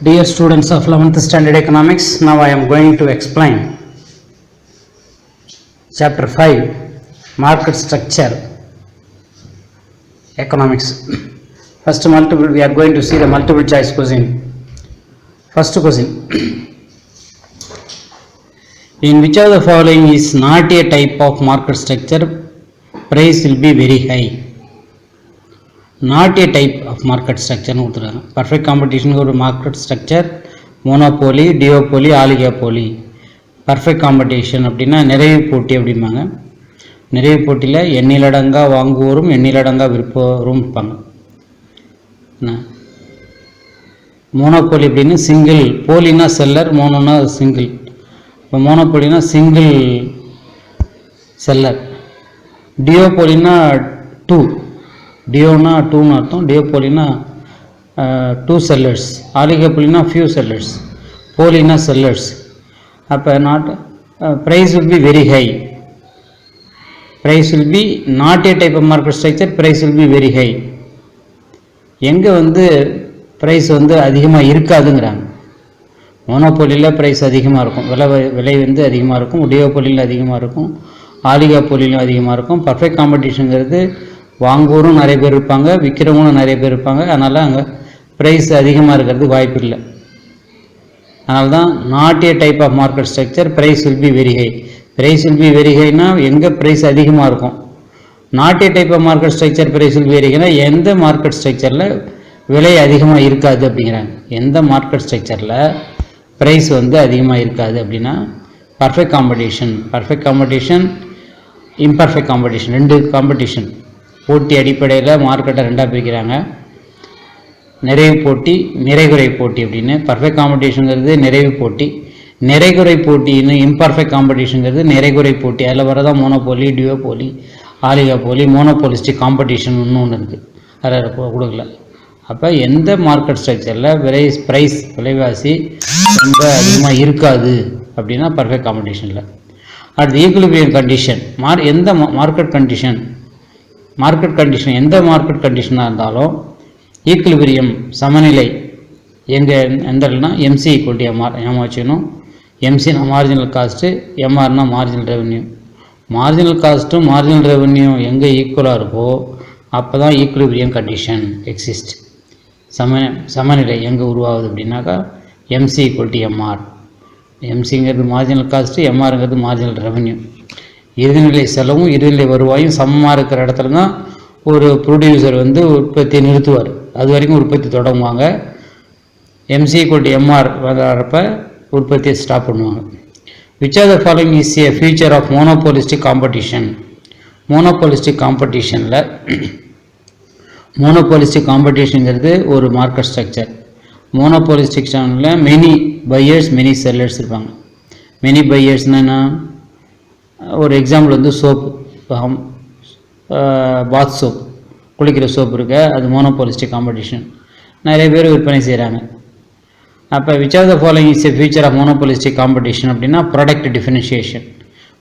Dear students of 11th standard economics, now I am going to explain chapter 5, market structure economics. First we are going to see the multiple choice question. First question, in which of the following is not a type of market structure, price will be very high. Not a type of market structure. Perfect competition ஒரு market structure, monopoly, duopoly, oligopoly. Perfect competition அப்படின்னா நிறைவு போட்டி அப்படிம்பாங்க. நிறைவு போட்டியில் எண்ணிலடங்கா வாங்குவோரும் எண்ணிலடங்கா விற்போரும் இருப்பாங்க. Monopoly அப்படின்னு single, போலினா செல்லர், மோனோனா சிங்கிள். இப்போ மோனோபோலினா சிங்கிள் செல்லர், டியோபோலினா டூ, டியோனா டூன்னு அர்த்தம், டியோபோலினா டூ செல்லர்ஸ், ஆலிகோபோலினா ஃபியூ செல்லர்ஸ், போலினா செல்லர்ஸ். அப்போ not price will be very high. Price will be not a type of market structure, price will be very high. எங்கே ப்ரைஸ் அதிகமாக இருக்காதுங்கிறாங்க. மோனோபோலியில் ப்ரைஸ் அதிகமாக இருக்கும், விலை அதிகமாக இருக்கும். டியோபோலியில் அதிகமாக இருக்கும், ஆலிகோபோலியிலும் அதிகமாக இருக்கும். பர்ஃபெக்ட் காம்படிஷனுங்கிறது வாங்குவோரும் நிறைய பேர் இருப்பாங்க, விற்கிறவங்களும் நிறைய பேர் இருப்பாங்க. அதனால் அங்கே ப்ரைஸ் அதிகமாக இருக்கிறதுக்கு வாய்ப்பு இல்லை. அதனால தான் not a type of market structure, price will be very high. Price will be very ஹைனா எங்கே ப்ரைஸ் அதிகமாக இருக்கும். Not a type of market structure, price will be very ஹைனா எந்த மார்க்கெட் ஸ்ட்ரக்சரில் விலை அதிகமாக இருக்காது அப்படிங்கிறாங்க. எந்த மார்க்கெட் ஸ்ட்ரக்சரில் ப்ரைஸ் அதிகமாக இருக்காது அப்படின்னா perfect competition. Perfect competition, imperfect competition, ரெண்டு காம்படிஷன். போட்டி அடிப்படையில் மார்க்கெட்டை ரெண்டாக பிரிக்கிறாங்க. நிறைவு போட்டி, நிறைகுறை போட்டி அப்படின்னு. பர்ஃபெக்ட் காம்படிஷனுங்கிறது நிறைவு போட்டி, நிறைகுறை போட்டின்னு இம்பர்ஃபெக்ட் காம்படிஷனுங்கிறது நிறைகுறை போட்டி. அதில் வரதான் monopoly, duopoly, oligopoly, monopolistic competition ஒன்று இருக்குது, அதில் கொடுக்கல. அப்போ எந்த மார்க்கெட் ஸ்ட்ரக்சரில் விலைவாசி ரொம்ப அதிகமாக இருக்காது அப்படின்னா பர்ஃபெக்ட் காம்படிஷனில். அடுத்து ஈக்குலிபிரியம் கண்டிஷன். எந்த மார்க்கெட் கண்டிஷன் எந்த மார்க்கெட் கண்டிஷனாக இருந்தாலும் ஈக்குலிபிரியம் சமநிலை எந்த இடம்னா எம்சி ஈக்குவல் டு எம்ஆர் ஞாபகம் வச்சுக்கணும். எம்சினா மார்ஜினல் காஸ்ட்டு, எம்ஆர்னா மார்ஜினல் ரெவன்யூ. மார்ஜினல் காஸ்ட்டும் மார்ஜினல் ரெவன்யூ எங்கே ஈக்குவலாக இருக்கோ அப்போ தான் ஈக்குலிபிரியம் கண்டிஷன் எக்ஸிஸ்ட். சமநிலை எங்கே உருவாகுது அப்படின்னாக்கா எம்சி ஈக்குவல் டு எம்ஆர். எம்சிங்கிறது மார்ஜினல் காஸ்ட்டு, எம்ஆருங்கிறது மார்ஜினல் ரெவன்யூ. இறுதிநிலை செலவும் இறுதிநிலை வருவாயும் சமமாக இருக்கிற இடத்துல தான் ஒரு ப்ரொடியூசர் உற்பத்தியை நிறுத்துவார். அது வரைக்கும் உற்பத்தி தொடங்குவாங்க. எம்சி ஈக்குவல் டு எம்ஆர் வரப்போ உற்பத்தியை ஸ்டாப் பண்ணுவாங்க. Which are the following is a feature of monopolistic competition. Monopolistic காம்படிஷனில் மோனோபோலிஸ்டிக் காம்படிஷனுங்கிறது ஒரு மார்க்கெட் ஸ்ட்ரக்சர். மோனோபோலிஸ்டிக் சேனலில் மெனி பையர்ஸ் மெனி செல்லர்ஸ் இருப்பாங்க. மெனி பையர்ஸ்னா ஒரு எக்ஸாம்பிள் சோப்பு, பாத் சோப், குளிக்கிற சோப்பு இருக்க, அது மோனோபோலிஸ்டிக் காம்படிஷன். நிறைய பேர் விற்பனை செய்கிறாங்க. அப்போ which are the following is a feature of monopolistic competition அப்படின்னா ப்ராடக்ட் டிஃபரன்ஷியேஷன்.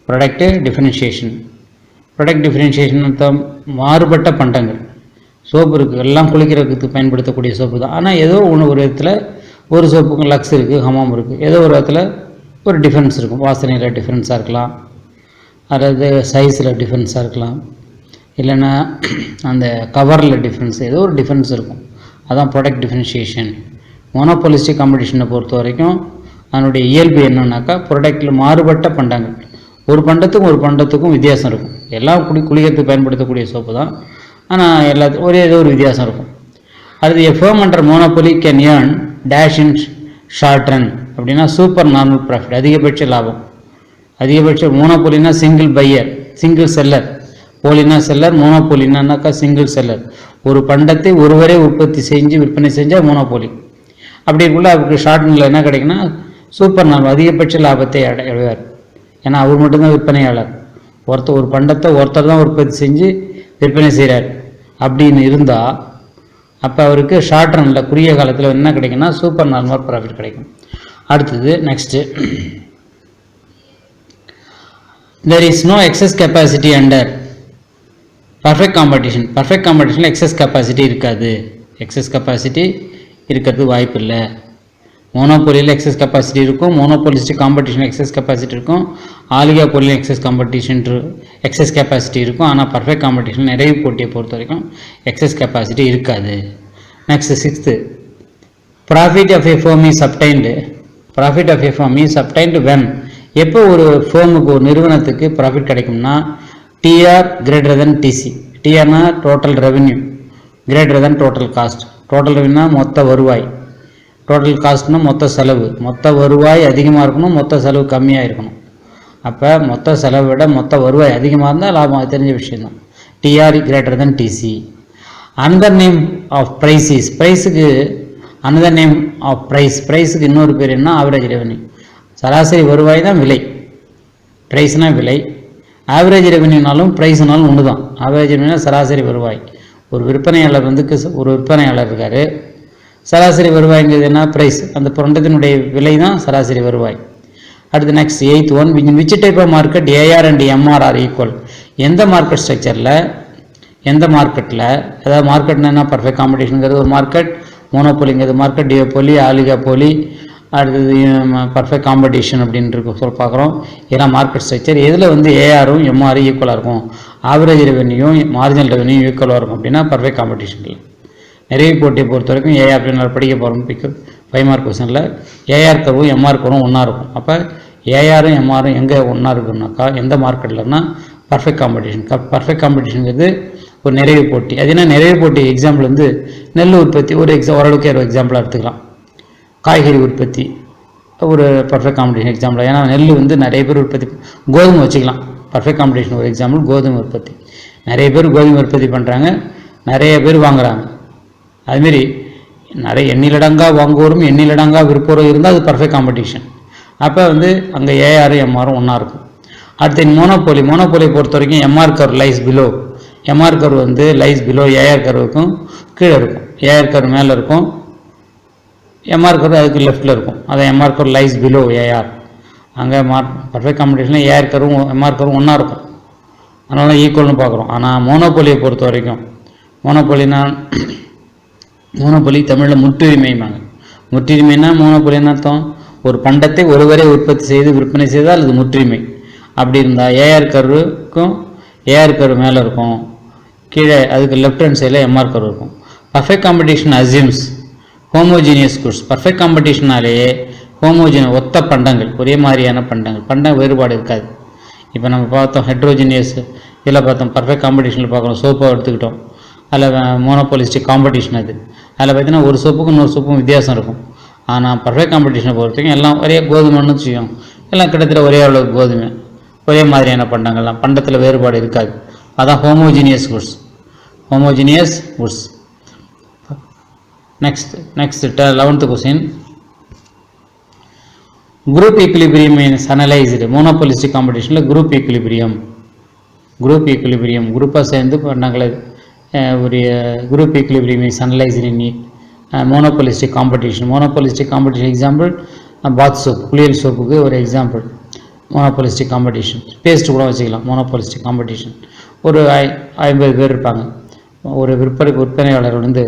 ப்ராடக்ட் டிஃபரன்ஷியேஷன் அர்த்தம் மாறுபட்ட பண்டங்கள். சோப்பு இருக்குது, எல்லாம் குளிக்கிறதுக்கு பயன்படுத்தக்கூடிய சோப்பு தான். ஆனால் ஏதோ ஒரு விதத்தில் ஒரு சோப்புக்கு லக்ஸ் இருக்குது, ஹமாம் இருக்குது. ஏதோ ஒரு இடத்துல ஒரு டிஃப்ரென்ஸ் இருக்கும். வாசனையில் டிஃப்ரென்ஸாக இருக்கலாம், அதாவது சைஸில் டிஃப்ரென்ஸாக இருக்கலாம், இல்லைன்னா அந்த கவரில் டிஃப்ரென்ஸ், ஏதோ ஒரு டிஃப்ரென்ஸ் இருக்கும். அதான் ப்ராடக்ட் டிஃபரன்ஷியேஷன். மோனோபோலிஸ்டிக் காம்படிஷனை பொறுத்த வரைக்கும் அதனுடைய இயல்பு என்னன்னாக்கா ப்ராடக்டில் மாறுபட்ட பண்டங்கள். ஒரு பண்டத்துக்கும் வித்தியாசம் இருக்கும். எல்லாம் குளிக்கிறதுக்கு பயன்படுத்தக்கூடிய சோப்பு தான், ஆனால் எல்லாத்துக்கும் ஏதோ ஒரு வித்தியாசம் இருக்கும். அது a firm under monopoly can earn dash in short run அப்படின்னா சூப்பர் நார்மல் ப்ராஃபிட், அதிகபட்ச லாபம். அதிகபட்ச மோனோபோலினா சிங்கிள் பையர், சிங்கிள் செல்லர். போலினா செல்லர், மோனோபோலினாக்கா சிங்கிள் செல்லர். ஒரு பண்டத்தை ஒருவரே உற்பத்தி செஞ்சு விற்பனை செஞ்சால் மோனோபோலி. அப்படிக்குள்ள அவருக்கு ஷார்ட் ரன்னில் என்ன கிடைக்குன்னா சூப்பர் நார்மல், அதிகபட்ச லாபத்தை அடைவார். ஏன்னா அவர் மட்டும்தான் விற்பனையாளர். ஒரு பண்டத்தை ஒருத்தர் தான் உற்பத்தி செஞ்சு விற்பனை செய்கிறார் அப்படின்னு இருந்தால் அப்போ அவருக்கு ஷார்ட் ரனில் குறுகிய காலத்தில் என்ன கிடைக்குன்னா சூப்பர் நார்மல் ப்ராஃபிட் கிடைக்கும். அடுத்தது next, there is no excess capacity under perfect competition. perfect competition excess capacity இருக்காது. excess capacity இருக்கிறது வாய்ப்பு இல்லை. மோனோபோலியில் எக்ஸஸ் கெப்பாசிட்டி இருக்கும், மோனோபோலிஸ்டிக் காம்படிஷன் எக்ஸஸ் கெப்பாசிட்டி இருக்கும், ஆலிகாபோலியில் எக்ஸஸ் கெப்பாசிட்டி இருக்கும். ஆனால் பர்ஃபெக்ட் காம்படிஷன் நிறைவு போட்டியை பொறுத்த வரைக்கும் எக்ஸஸ் கெப்பாசிட்டி இருக்காது. Next 6th, profit of a firm is obtained. Profit of a firm is obtained when, எப்போ ஒரு ஃபேர்முக்கு ஒரு நிறுவனத்துக்கு ப்ராஃபிட் கிடைக்கும்னா டிஆர் கிரேட்டர் தென் டிசி. டிஆர்னா total revenue greater than total cost. Total ரெவென்யூனா மொத்த வருவாய், டோட்டல் காஸ்ட்னா மொத்த செலவு. மொத்த வருவாய் அதிகமாக இருக்கணும், மொத்த செலவு கம்மியாக இருக்கணும். அப்போ மொத்த செலவை விட மொத்த வருவாய் அதிகமாக இருந்தால் லாபம், அது தெரிஞ்ச விஷயம்தான். TR greater than TC. Another name of price is, ப்ரைஸுக்கு அனதர் நேம் ஆஃப் ப்ரைஸுக்கு இன்னொரு பேர் என்ன, ஆவரேஜ் ரெவென்யூ. சராசரி வருவாய் தான் விலை, ப்ரைஸ்னால் விலை. ஆவரேஜ் ரெவென்யூனாலும் ப்ரைஸ்னாலும் ஒன்று தான். ஆவரேஜ் ரெவென்யூனா சராசரி வருவாய். ஒரு விற்பனையாளர் ஒரு விற்பனையாளர் இருக்கார், சராசரி வருவாய்ங்கிறது என்ன, ப்ரைஸ். அந்த பண்டத்தினுடைய விலை தான் சராசரி வருவாய். அடுத்து next 8th one, which type of market AR and MR are equal. எந்த மார்க்கெட் ஸ்ட்ரக்சரில், எந்த மார்க்கெட்டில், அதாவது மார்க்கெட்னா என்ன, பர்ஃபெக்ட் காம்படிஷனுங்கிறது ஒரு மார்க்கெட், மோனோபோலிங்கிறது மார்க்கெட், டியோபோலி, ஆலிகாபோலி, அடுத்தது பர்ஃபெக்ட் காம்படிஷன் அப்படின்ட்டு பார்க்குறோம். இதெல்லாம் மார்க்கெட் ஸ்ட்ரக்சர். எதில் வந்து ஏஆரும் எம்ஆரும் ஈக்குவலாக இருக்கும், ஆவரேஜ் ரெவென்யூயும் மார்ஜினல் ரெவென்யூ ஈக்குவலாக இருக்கும் அப்படின்னா பர்ஃபெக்ட் காம்படிஷனில். நிறைய போட்டியை பொறுத்த வரைக்கும் ஏஆர் அப்படின்னு படிக்க போகிறோம் 5 மார்க் கொஸ்டினில். ஏஆர் கர்வும் எம்ஆர் கர்வும் ஒன்றா இருக்கும். அப்போ ஏஆரும் எம்ஆரும் எங்கே ஒன்றா இருக்குன்னாக்கா எந்த மார்க்கெட்லன்னா பர்ஃபெக்ட் காம்படிஷன். பர்ஃபெக்ட் காம்படிஷனுங்கிறது ஒரு நிறைவு போட்டி. அது என்ன நிறைவு போட்டி எக்ஸாம்பிள் வந்து நெல் உற்பத்தி ஒரு ஓரளவுக்கு எக்ஸாம்பிளாக எடுத்துக்கலாம். காய்கறி உற்பத்தி ஒரு பர்ஃபெக்ட் காம்படிஷன் எக்ஸாம்பிள். ஏன்னா நெல் வந்து நிறைய பேர் உற்பத்தி, கோதுமை வச்சுக்கலாம் பர்ஃபெக்ட் காம்படிஷன் ஒரு எக்ஸாம்பிள். கோதுமை உற்பத்தி நிறைய பேர் கோதுமை உற்பத்தி பண்ணுறாங்க, நிறைய பேர் வாங்குறாங்க. அதுமாரி நிறைய எண்ணிலடங்காக வாங்குவோரும் எண்ணிலடங்காக விற்போரும் இருந்தால் அது பர்ஃபெக்ட் காம்படிஷன். அப்போ வந்து அங்கே ஏஆரும் எம்ஆரும் ஒன்றா இருக்கும். அடுத்து மோனோபோலியை பொறுத்த வரைக்கும் MR curve lies below. MR curve வந்து லைஸ் பிலோ ஏஆர் கர்வுக்கும் கீழே இருக்கும். ஏஆர் கர்வ் மேலே இருக்கும், எம்ஆர் கர்வ் அதுக்கு லெஃப்டில் இருக்கும். அதை MR curve lies below AR. அங்கே பர்ஃபெக்ட் காம்படிஷனில் ஏஆர் கர்வும் எம்ஆர் கர்வும் ஒன்றா இருக்கும், அதனால ஈக்குவல்னு பார்க்குறோம். ஆனால் மோனோபோலியை பொறுத்த வரைக்கும் மோனோபோலி தமிழில் முற்றுரிமைமாங்க. முற்றுரிமைனா மோனோபோலின்னு அர்த்தம் ஒரு பண்டத்தை ஒருவரே உற்பத்தி செய்து விற்பனை செய்தால் அது முற்றுரிமை. அப்படி இருந்தால் ஏஆர் கர்வுக்கும் ஏஆர் கர்வ் மேலே இருக்கும், கீழே அதுக்கு லெஃப்ட் ஹேண்ட் சைடில் எம்ஆர் கர்வ் இருக்கும். Perfect competition assumes homogeneous goods. Perfect காம்படிஷனாலேயே ஒத்த பண்டங்கள், ஒரே மாதிரியான பண்டம் வேறுபாடு இருக்காது. இப்போ நம்ம பார்த்தோம் ஹெட்ரோஜினியஸ், இதில் பார்த்தோம் பர்ஃபெக்ட் காம்படிஷனில் பார்க்குறோம். சோப்பை எடுத்துக்கிட்டோம், அதில் மோனோபோலிஸ்டிக் காம்படிஷன் அது. அதில் பார்த்தீங்கன்னா ஒரு சோப்புக்கும் இன்னொரு சோப்புக்கும் வித்தியாசம் இருக்கும். ஆனால் பர்ஃபெக்ட் காம்படிஷனை பொறுத்தவரைக்கும் எல்லாம் ஒரே கோதுமைன்னு செய்யும், எல்லாம் கிட்டத்தட்ட ஒரே அளவுக்கு கோதுமை, ஒரே மாதிரியான பண்டங்கள்லாம், பண்டத்தில் வேறுபாடு இருக்காது. அதான் homogeneous goods. Next 11th question. Group equilibrium is analysed. Monopolistic காம்படிஷனில் குரூப் ஈக்குலிபிரியம் குரூப்பாக சேர்ந்து பண்டங்களை ஒரு group equilibrium is analysed in monopolistic competition example bath soap, குளியல் சோப்புக்கு ஒரு எக்ஸாம்பிள் மோனோபோலிஸ்டிக் காம்படிஷன். பேஸ்ட் கூட வச்சுக்கலாம். மோனோபோலிஸ்டிக் காம்படிஷன் ஒரு 50 பேர் இருப்பாங்க. ஒரு விற்பனையாளர் வந்து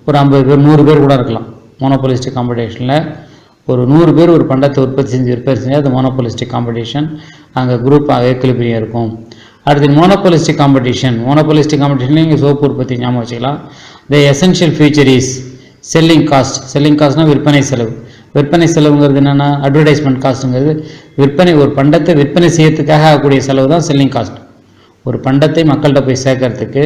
ஒரு 50 பேர் 100 பேர் கூட இருக்கலாம். மோனோபோலிஸ்டிக் காம்படிஷனில் ஒரு 100 பேர் ஒரு பண்டத்தை உற்பத்தி செஞ்சு அது மோனோபோலிஸ்டிக் காம்படிஷன். அங்கே குரூப் ஈக்குலிபிரியம் இருக்கும். அடுத்து மோனோபோலிஸ்டிக் காம்படிஷன்ல இங்கே சோப்பு உற்பத்தி ஞாபகம் வச்சுக்கலாம். The essential feature is selling காஸ்ட்னா விற்பனை செலவுங்கிறது என்னென்னா அட்வர்டைஸ்மெண்ட் காஸ்ட்டுங்கிறது ஒரு பண்டத்தை விற்பனை செய்யறதுக்காக ஆகக்கூடிய செலவு தான் செல்லிங் காஸ்ட். ஒரு பண்டத்தை மக்கள்கிட்ட போய் சேர்க்கறதுக்கு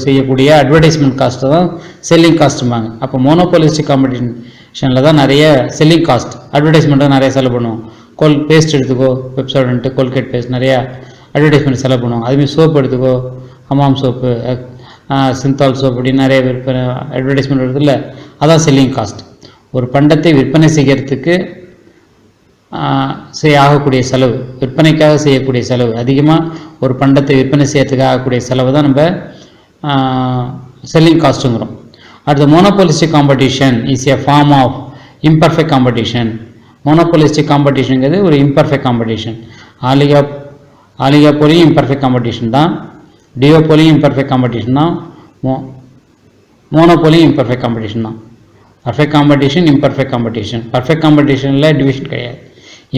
செய்யக்கூடிய அட்வர்டைஸ்மெண்ட் காஸ்ட்டு தான் செல்லிங் காஸ்ட்டும்பாங்க. அப்போ மோனோபோலிஸ்டிக் காம்படிஷனில் தான் நிறைய செல்லிங் காஸ்ட், அட்வர்டைஸ்மெண்ட்டாக நிறைய செலவு பண்ணுவோம். பேஸ்ட் எடுத்துக்கோ, பெப்சோடன்ட்டு, கோல்கேட் பேஸ்ட் நிறையா அட்வர்டைஸ்மெண்ட் செலவு பண்ணுவோம். அதுமாதிரி சோப்பு எடுத்துக்கோ, ஹமாம் சோப்பு, சிந்தால் சோப்பு அப்படின்னு நிறைய விற்பனை அட்வர்டைஸ்மெண்ட் வருது இல்லை, அதான் செல்லிங் காஸ்ட். ஒரு பண்டத்தை விற்பனை செய்கிறதுக்கு ஆகக்கூடிய செலவு, விற்பனைக்காக செய்யக்கூடிய செலவு அதிகமாக ஒரு பண்டத்தை விற்பனை செய்யறதுக்காக ஆகக்கூடிய செலவு தான் நம்ம செல்லிங் காஸ்ட்டுங்கிறோம். அடுத்து monopolistic competition is a form of imperfect competition. Monopolistic காம்படிஷனுங்கிறது ஒரு இம்பர்ஃபெக்ட் காம்படிஷன். ஆலிகாபோலியும் இம்பர்ஃபெக்ட் காம்படிஷன் தான், டியோபோலியும் இம்பர்ஃபெக்ட் காம்படிஷன் தான், மோனோபோலியும் இம்பர்ஃபெக்ட் காம்படிஷன் தான். Perfect competition, imperfect competition. Perfect காம்படிஷனில் டிவிஷன் கிடையாது.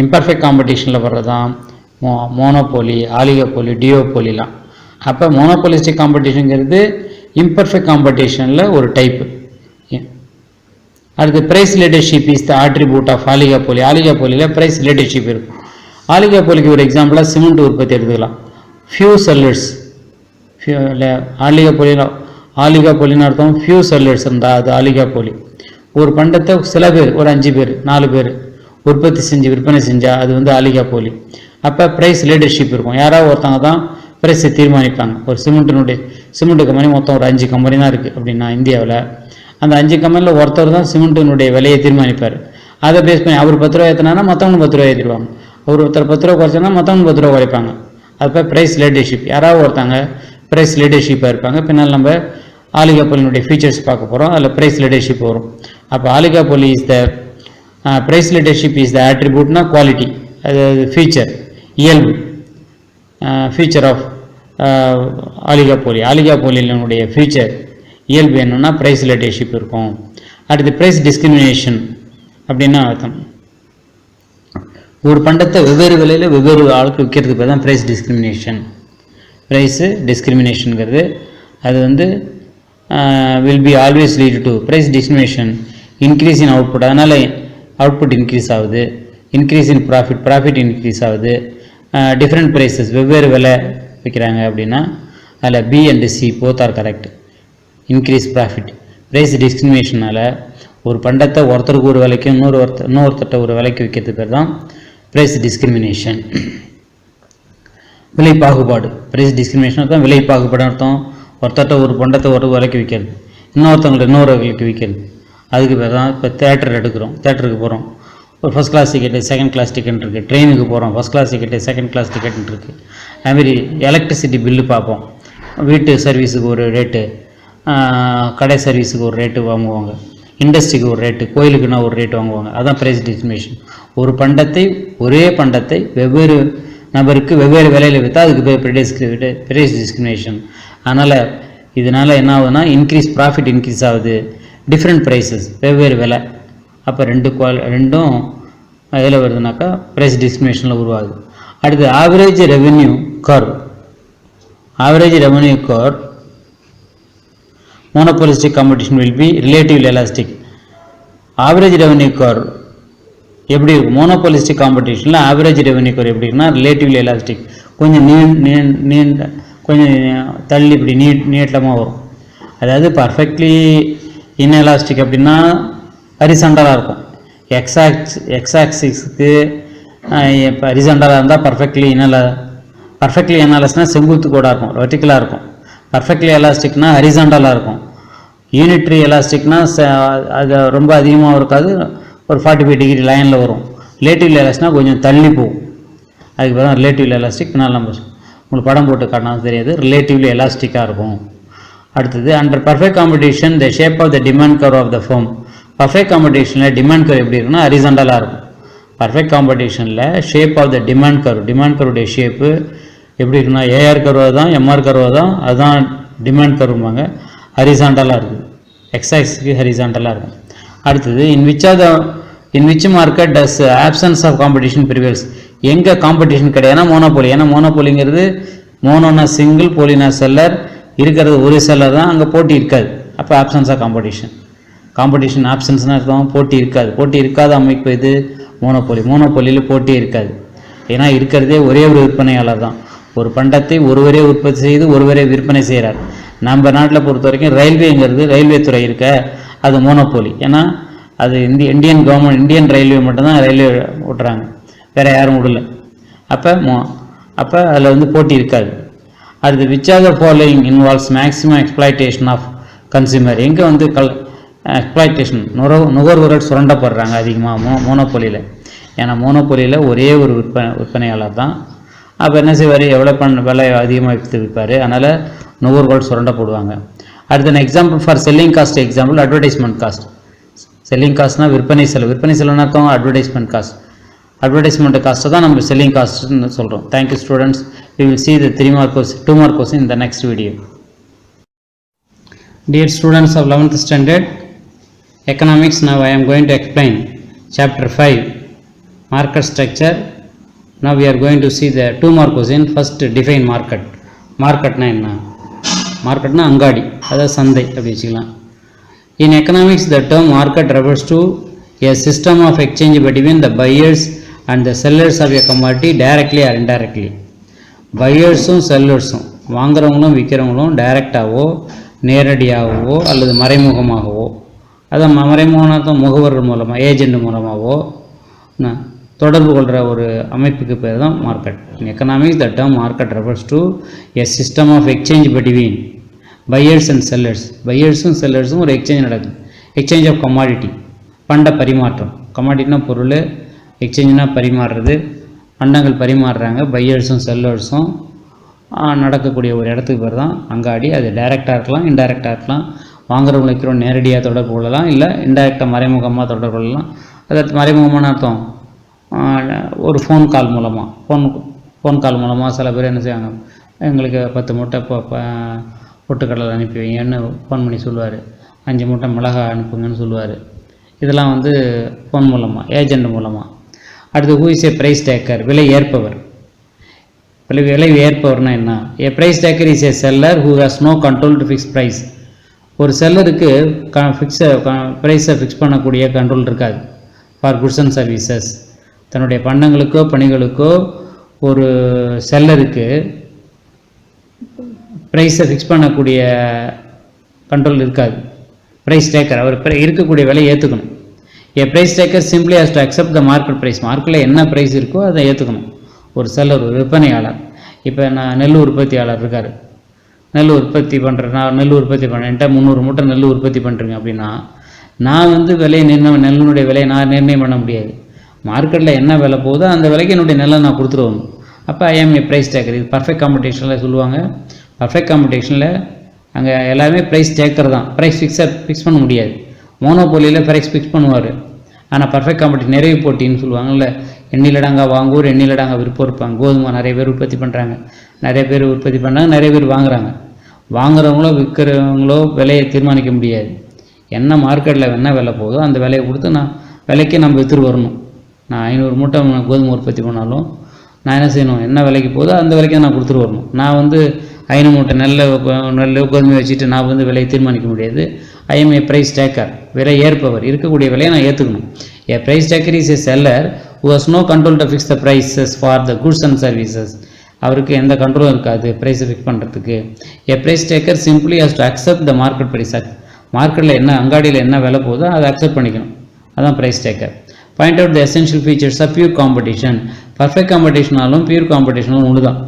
இம்பர்ஃபெக்ட் காம்படிஷனில் வர்றது தான் மோனோபோலி, ஆலிகோபோலி, டியோபோலிலாம். அப்போ மோனோபோலிஸ்டிக் காம்படிஷனுங்கிறது இம்பர்ஃபெக்ட் காம்படிஷனில் ஒரு டைப்பு. அடுத்து price leadership is the attribute of oligopoly. ஆலிகோபோலியில் ப்ரைஸ் லீடர்ஷிப் இருக்கும். ஆலிகோபோலிக்கு ஒரு எக்ஸாம்பிளாக சிமெண்ட் உற்பத்தி எடுத்துக்கலாம். ஃபியூ செல்லர்ஸ், ஆலிகோபோலின்னு அர்த்தம் ஃபியூ செல்லர்ஸ் இருந்தால் அது ஆலிகோபோலி. ஒரு பண்டத்தை சில பேர், ஒரு 5 பேர் 4 பேர் உற்பத்தி செஞ்சு விற்பனை செஞ்சால் அது வந்து ஆலிகோபோலி. அப்போ ப்ரைஸ் லீடர்ஷிப் இருக்கும். யாராவது ஒருத்தவங்க தான் ப்ரைஸை தீர்மானிப்பாங்க. ஒரு சிமெண்ட் கம்பெனி மொத்தம் ஒரு 5 கம்பெனி தான் இருக்குது அப்படின்னா இந்தியாவில், அந்த 5 கம்பெனியில் ஒருத்தர் தான் சிமெண்ட்டினுடைய விலையை தீர்மானிப்பார். அதை பேஸ் பண்ணி அவர் 10 ரூபா ஏற்றினா மற்றவங்க 10 ரூபா ஏற்றிடுவாங்க. ஒருத்தர் 10 ரூபா குறைச்சனா மற்றவங்க 10 ரூபா குறைப்பாங்க. அப்போ ப்ரைஸ் லீடர்ஷிப், யாராவது ஒருத்தாங்க ப்ரைஸ் லீடர்ஷிப்பாக இருப்பாங்க. பின்னால் நம்ம ஆலிகோபோலினுடைய ஃபீச்சர்ஸ் பார்க்க போகிறோம். அதில் ப்ரைஸ் லீடர்ஷிப் வரும். அப்போ oligopoly is the price leadership is the ஆட்ரிபியூட்னா குவாலிட்டி, அதாவது ஃபீச்சர், இயல்பு, ஃபீச்சர் ஆஃப் ஆலிகோபோலி. ஆலிகோபோலினுடைய ஃபீச்சர் இயல்பு என்னன்னா ப்ரைஸ் லீடர்ஷிப் இருக்கும். அடுத்து ப்ரைஸ் டிஸ்கிரிமினேஷன் அப்படின்னா அர்த்தம், ஒரு பண்டத்தை வெவ்வேறு விலையில் வெவ்வேறு ஆளுக்கு விற்கிறதுக்கு பேர் தான் ப்ரைஸ் டிஸ்கிரிமினேஷன். ப்ரைஸு டிஸ்கிரிமினேஷனுங்கிறது அது வந்து will be always lead to price discrimination, increase in output. அதனால் அவுட்புட் இன்க்ரீஸ் ஆகுது, இன்க்ரீஸ் இன் ப்ராஃபிட் இன்க்ரீஸ் ஆகுது. டிஃப்ரெண்ட் ப்ரைஸஸ் வெவ்வேறு விலை விற்கிறாங்க அப்படின்னா அதில் B and C both are correct. Increase profit. Price டிஸ்கிரிமினேஷனால் ஒரு பண்டத்தை ஒருத்தருக்கு ஒரு விலைக்கு இன்னொருத்தட்ட ஒரு விலைக்கு விற்கிறது பேர் தான் ப்ரைஸ் டிஸ்கிரிமினேஷன். விலை பாகுபாடு. ப்ரைஸ் டிஸ்கிரிமினேஷன் அர்த்தம் விலை பாகுபாடு அர்த்தம் ஒருத்தட்ட ஒரு பண்டத்தை ஒரு விலைக்கு விற்கிறது, இன்னொருத்தவங்களுக்கு இன்னொரு விலைக்கு விற்கிறது. அதுக்கு பேர் தான் இப்போ தேட்டருக்கு போகிறோம், ஒரு first class ticket, second class ticket இருக்குது. ட்ரெயினுக்கு போகிறோம், first class ticket, second class ticket இருக்குது. அதுமாரி எலக்ட்ரிசிட்டி பில்லு பார்ப்போம், வீட்டு சர்வீஸுக்கு ஒரு ரேட்டு, கடை சர்வீஸுக்கு ஒரு ரேட்டு வாங்குவாங்க, இண்டஸ்ட்ரிக்கு ஒரு ரேட்டு, கோயிலுக்குன்னா ஒரு ரேட்டு வாங்குவாங்க. அதுதான் ப்ரைஸ் டிஸ்கிரிமினேஷன். ஒரு பண்டத்தை ஒரே பண்டத்தை வெவ்வேறு நபருக்கு வெவ்வேறு விலையில் விற்றா அதுக்கு பேர் ப்ரைஸ் டிஸ்கிரிமினேஷன். அதனால் இதனால் என்ன ஆகுதுன்னா ப்ராஃபிட் இன்க்ரீஸ் ஆகுது, டிஃப்ரெண்ட் ப்ரைஸஸ் வெவ்வேறு விலை. அப்போ ரெண்டும் எதில் வருதுனாக்கா ப்ரைஸ் டிஸ்கிரிமினேஷனில் உருவாகுது. அடுத்து average revenue curve. Average revenue curve monopolistic competition will be relatively elastic. Average revenue curve எப்படி இருக்கும்? மோனோபோலிஸ்டிக் காம்படிஷனில் ஆவரேஜ் ரெவென்யூ கர்வ் எப்படி இருக்குன்னா ரிலேட்டிவ்லி எலாஸ்டிக், கொஞ்சம் நீண்ட கொஞ்சம் தள்ளி இப்படி நீட்டமாக வரும். அதாவது பர்ஃபெக்ட்லி இன்எலாஸ்டிக் அப்படின்னா ஹரிசாண்டலாக இருக்கும். எக்ஸாக்சிஸ்க்கு இப்போ ஹரிசாண்டலாக இருந்தால் பர்ஃபெக்ட்லி இன்எலாஸ்ட்னா செங்குத்து கூட இருக்கும், வெர்டிக்கலாக இருக்கும். பர்ஃபெக்ட்லி எலாஸ்டிக்னா ஹரிசாண்டலாக இருக்கும். யூனிட்ரி எலாஸ்டிக்னா அது ரொம்ப அதிகமாக இருக்காது, ஒரு 45 டிகிரி லைனில் வரும். ரிலேட்டிவ்லி எலாஸ்டிக்னா கொஞ்சம் தள்ளி போகும். அதுக்கு பிறகு ரிலேட்டிவ்லி எலாஸ்டிக். பின்னால் நம்ம உங்களுக்கு படம் போட்டு காட்டினா தெரியாது, ரிலேட்டிவ்லி எலாஸ்டிக்காக இருக்கும். அடுத்தது under perfect competition the shape of the demand curve of the firm. Perfect காம்படிஷனில் டிமாண்ட் கர்வ் எப்படி இருக்குன்னா ஹரிசாண்டலாக இருக்கும். பர்ஃபெக்ட் காம்படிஷனில் ஷேப் ஆஃப் த டிமாண்ட் கர்வுடைய ஷேப்பு எப்படி இருக்குன்னா ஏஆர் கர்வாக தான், எம்ஆர் கர்வாக தான், அதுதான் டிமாண்ட் கர்வும்பாங்க. ஹரிசாண்டலாக இருக்குது, எக்ஸாக்ஸுக்கு ஹரிசாண்டலாக இருக்கும். அடுத்தது in which market does absence of competition prevails. எங்கே காம்படிஷன் கிடையாதுன்னா மோனோபோலி. ஏன்னா மோனோபோலிங்கிறது மோனோனா சிங்கிள், போலினா செல்லர், இருக்கிறது ஒரு செல்லர் தான், அங்கே போட்டி இருக்காது. அப்போ ஆப்சன்ஸ் ஆஃப் காம்படிஷன் ஆப்சன்ஸ்னால் இருக்கும் போட்டி இருக்காது. போட்டி இருக்காத அமைப்பு இது மோனோபோலியில் போட்டியே இருக்காது. ஏன்னா இருக்கிறதே ஒரே ஒரு விற்பனையாளர் தான். ஒரு பண்டத்தை ஒருவரே உற்பத்தி செய்து ஒருவரே விற்பனை செய்கிறார். நம்ம நாட்டில் பொறுத்த வரைக்கும் ரயில்வே துறை இருக்க அது மோனோபோலி. ஏன்னா அது இந்தியன் கவர்மெண்ட், இந்தியன் ரயில்வே மட்டும்தான் ரயில்வே ஓட்டுறாங்க, வேறு யாரும் விடல. அப்போ அதில் போட்டி இருக்காது. அடுத்து which are the following involves maximum exploitation of consumer. எங்கே எக்ஸ்ப்ளாய்டேஷன், நுகர்வோர்கள் சுரண்டப்படுறாங்க அதிகமாக மோனோபோலியில். ஏன்னா மோனோபோலியில் ஒரே ஒரு விற்பனையாளர் தான். அப்போ என்ன செய்வார், எவ்வளோ விலை அதிகமாக விற்பார், அதனால் நுகர்வோர்கள் சுரண்டப்படுவாங்க. அடுத்த example for selling cost example advertisement cost. Selling காஸ்ட்னா விற்பனை செலவுன்னு அர்த்தம். அட்வர்டைஸ்மெண்ட் காஸ்ட்டை தான் நம்ம செல்லிங் காஸ்ட்னு சொல்கிறோம். Thank you students. we will see the 2 more questions in the next video. Dear students of 11th standard, Economics. Now I am going to explain chapter 5, market structure. Now we are going to see the 2 more questions. First, define market. Market na enna? Market na angadi, adha sandai appdi vechikalam. In economics, the term market refers to a system of exchange between the buyers and the sellers of a commodity directly or indirectly. பையர்ஸும் செல்லர்ஸும் வாங்குறவங்களும் விற்கிறவங்களும் டைரெக்டாகவோ நேரடியாகவோ அல்லது மறைமுகமாகவோ, அதான் மறைமுகமாக முகவர்கள் மூலமாக agent மூலமாகவோ தொடர்பு கொள்கிற ஒரு அமைப்புக்கு பேர் தான் market. In economics the term market refers to a system of exchange between buyers and sellers. பையர்ஸும் செல்லர்ஸும் ஒரு எக்ஸ்சேஞ்ச் நடக்குது. எக்ஸ்சேஞ்ச் ஆஃப் கமாடிட்டி, பண்ட பரிமாற்றம். கமாடிட்டினா பொருள், எக்ஸ்சேஞ்சுனா பரிமாறுறது, பண்டங்கள் பரிமாறுறாங்க. பையர்ஸும் செல்லர்ஸும் நடக்கக்கூடிய ஒரு இடத்துக்கு பேர் தான் அங்காடி. அது டைரெக்டாக இருக்கலாம், இன்டைரக்டாக இருக்கலாம். வாங்குறவங்களை இருக்கிறோம் நேரடியாக தொடர்பு கொள்ளலாம், இல்லை இன்டைரக்டாக மறைமுகமாக தொடர்பு கொள்ளலாம். அதாவது மறைமுகமான அர்த்தம் ஒரு ஃபோன் கால் மூலமாக, ஃபோன் கால் மூலமாக சில பேர் என்ன செய்வாங்க, எங்களுக்கு 10 மூட்டை பொட்டுக்கடலை அனுப்பி வைங்கன்னு ஃபோன் பண்ணி சொல்லுவார், 5 மூட்டை மிளகாய் அனுப்புங்கன்னு சொல்லுவார். இதெல்லாம் வந்து ஃபோன் மூலமாக, ஏஜெண்ட் மூலமாக. அடுத்து who is a price taker, விலை ஏற்பவர். விலை ஏற்பவர்னா என்ன? A price taker is a seller who has no control to fix price. ஒரு செல்லருக்கு ப்ரைஸை ஃபிக்ஸ் பண்ணக்கூடிய கண்ட்ரோல் இருக்காது. ஃபார் குட்ஸ் அண்ட் சர்வீசஸ், தன்னுடைய பண்டங்களுக்கோ பணிகளுக்கோ ஒரு செல்லருக்கு ப்ரைஸை ஃபிக்ஸ் பண்ணக்கூடிய கண்ட்ரோல் இருக்காது. ப்ரைஸ் டேக்கர் அவர் இருக்கக்கூடிய விலையை ஏற்றுக்கணும். A price taker simply has to accept the market price. மார்க்கெட்டில் என்ன ப்ரைஸ் இருக்கோ அதை ஏற்றுக்கணும். ஒரு செல்லர், ஒரு விற்பனையாளர். இப்போ நான் நெல் உற்பத்தியாளர் இருக்கார், நெல் உற்பத்தி பண்ணுறேன், நான் நெல் உற்பத்தி பண்ணேன்ட்ட 300 மூட்டை நெல் உற்பத்தி பண்ணுறேங்க அப்படின்னா, நான் வந்து விலையை நெல்லுடைய விலையை நான் நிர்ணயம் பண்ண முடியாது. மார்க்கெட்டில் என்ன விலை போகுதோ அந்த விலைக்கு என்னுடைய நெல்லை நான் கொடுத்துருவோம். அப்போ ஐஎம் ஏ ப்ரைஸ் டேக்கர். இது பர்ஃபெக்ட் காம்படிஷனில் சொல்லுவாங்க. பர்ஃபெக்ட் காம்படிஷனில் அங்கே எல்லாமே ப்ரைஸ் டேக்கர் தான். ப்ரைஸ் ஃபிக்ஸ் பண்ண முடியாது. மோனோபோலியில் ப்ரைஸ் ஃபிக்ஸ் பண்ணுவார். ஆனால் பர்ஃபெக்ட் காம்படிஷன் நிறைவு போட்டின்னு சொல்லுவாங்கல்ல, எண்ணிலடாங்க வாங்குவோர் எண்ணிலடாங்க விற்போர் இருப்பாங்க. கோதுமை நிறைய பேர் உற்பத்தி பண்ணுறாங்க, நிறைய பேர் உற்பத்தி பண்ணுறாங்க, நிறைய பேர் வாங்குறாங்க. வாங்குறவங்களோ விற்கிறவங்களோ விலையை தீர்மானிக்க முடியாது. என்ன மார்க்கெட்டில் என்ன விலை போகுதோ அந்த விலையை கொடுத்து நான் விலைக்கு நம்ம விற்றுட்டு வரணும். நான் 500 மூட்டை கோதுமை உற்பத்தி பண்ணாலும் நான் என்ன செய்யணும், என்ன விலைக்கு போகுதோ அந்த விலைக்கு நான் கொடுத்துட்டு வரணும். நான் வந்து 500 மூட்டை நெல் கோதுமை வச்சுட்டு நான் வந்து விலையை தீர்மானிக்க முடியாது. ஐஎம் ஏ ப்ரைஸ் டேக்கர், விலை ஏற்பவர். இருக்கக்கூடிய விலையை நான் ஏற்றுக்கணும். A price taker is a seller who has no control to fix the prices for the goods and services. அவருக்கு எந்த கண்ட்ரோலும் இருக்காது ப்ரைஸை ஃபிக்ஸ் பண்ணுறதுக்கு. A price taker simply has to accept the market price. மார்க்கெட்டில் என்ன அங்காடியில் என்ன விலை போதோ அதை அக்செப்ட் பண்ணிக்கணும். அதான் price taker. Point out the essential features of pure competition. Perfect காம்படிஷனாலும் பியூர் காம்படிஷனாலும் ஒன்று தான்.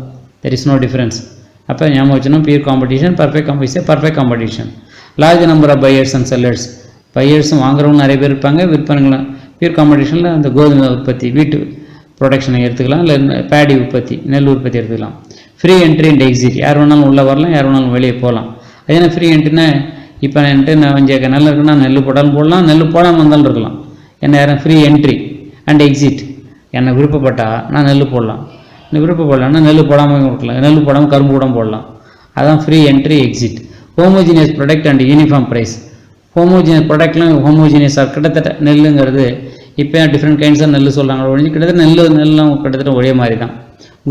There is no difference. அப்போ ஞாபகம் வச்சுன்னா pure competition, perfect competition. Large number of buyers and sellers. பையர்ஸும் வாங்குறவங்க நிறைய பேர் இருப்பாங்க, விற்பனைகளும். பியூர் காம்படிஷனில் அந்த கோதுமை உற்பத்தி, வீட்டு ப்ரொடக்ஷனை எடுத்துக்கலாம், இல்லை பேடி உற்பத்தி, நெல் உற்பத்தி எடுத்துக்கலாம். Free entry and exit. யார் வேணாலும் உள்ளே வரலாம், யார் வேணாலும் வெளியே போகலாம். அது என்ன ஃப்ரீ என்ட்ரினா, இப்போ என்கிட்ட நான் 5 ஏக்கர் நெல் இருக்குன்னா நெல் போட்டாலும் போடலாம், நெல் போடாமல் வந்தாலும் இருக்கலாம். என்ன யாரும் ஃப்ரீ என்ட்ரி அண்ட் எக்ஸிட். என்னை விருப்பப்பட்டால் நான் நெல் போடலாம், இன்னும் விருப்பப்படலான்னா நெல் போடாமல் இருக்கலாம், நெல் போடாமல் கரும்பு கூட போடலாம். அதான் free entry exit. Homogeneous product and uniform price. Homogeneous ப்ராடக்ட்லாம் ஹோமோஜினியஸாக கிட்டத்தட்ட நெல்லுங்கிறது இப்போ டிஃப்ரெண்ட் கைண்ட்ஸாக நெல் சொல்கிறாங்க ஒழிஞ்சு கிட்டத்தட்ட நெல்லாம் கிட்டத்தட்ட ஒரே மாதிரி தான்,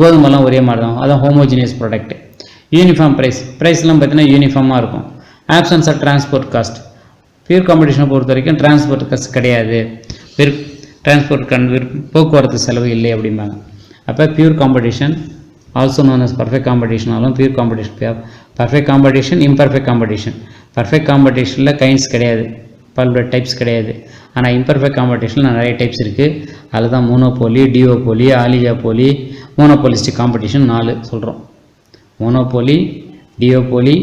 கோதுமைலாம் ஒரே மாதிரி தான். அதான் ஹோமோஜினியஸ் ப்ராடக்ட். யூனிஃபார்ம் ப்ரைஸ்லாம் பார்த்தீங்கன்னா யூனிஃபார்மாக இருக்கும். Absence of transport cost. Pure காம்படிஷனை பொறுத்த வரைக்கும் டிரான்ஸ்போர்ட் காஸ்ட் கிடையாது. போக்குவரத்து செலவு இல்லை அப்படிம்பாங்க. அப்போ pure competition also known as perfect காம்படிஷனாலும் pure competition. Perfect competition, imperfect competition. Perfect காம்படிஷனில் கைண்ட்ஸ் கிடையாது, பல்வேறு டைப்ஸ் கிடையாது. ஆனால் இம்பர்ஃபெக்ட் காம்படிஷனில் நிறைய டைப்ஸ் இருக்குது. அதில் தான் monopoly, duopoly, oligopoly, monopolistic competition 4 சொல்கிறோம். Monopoly, duopoly,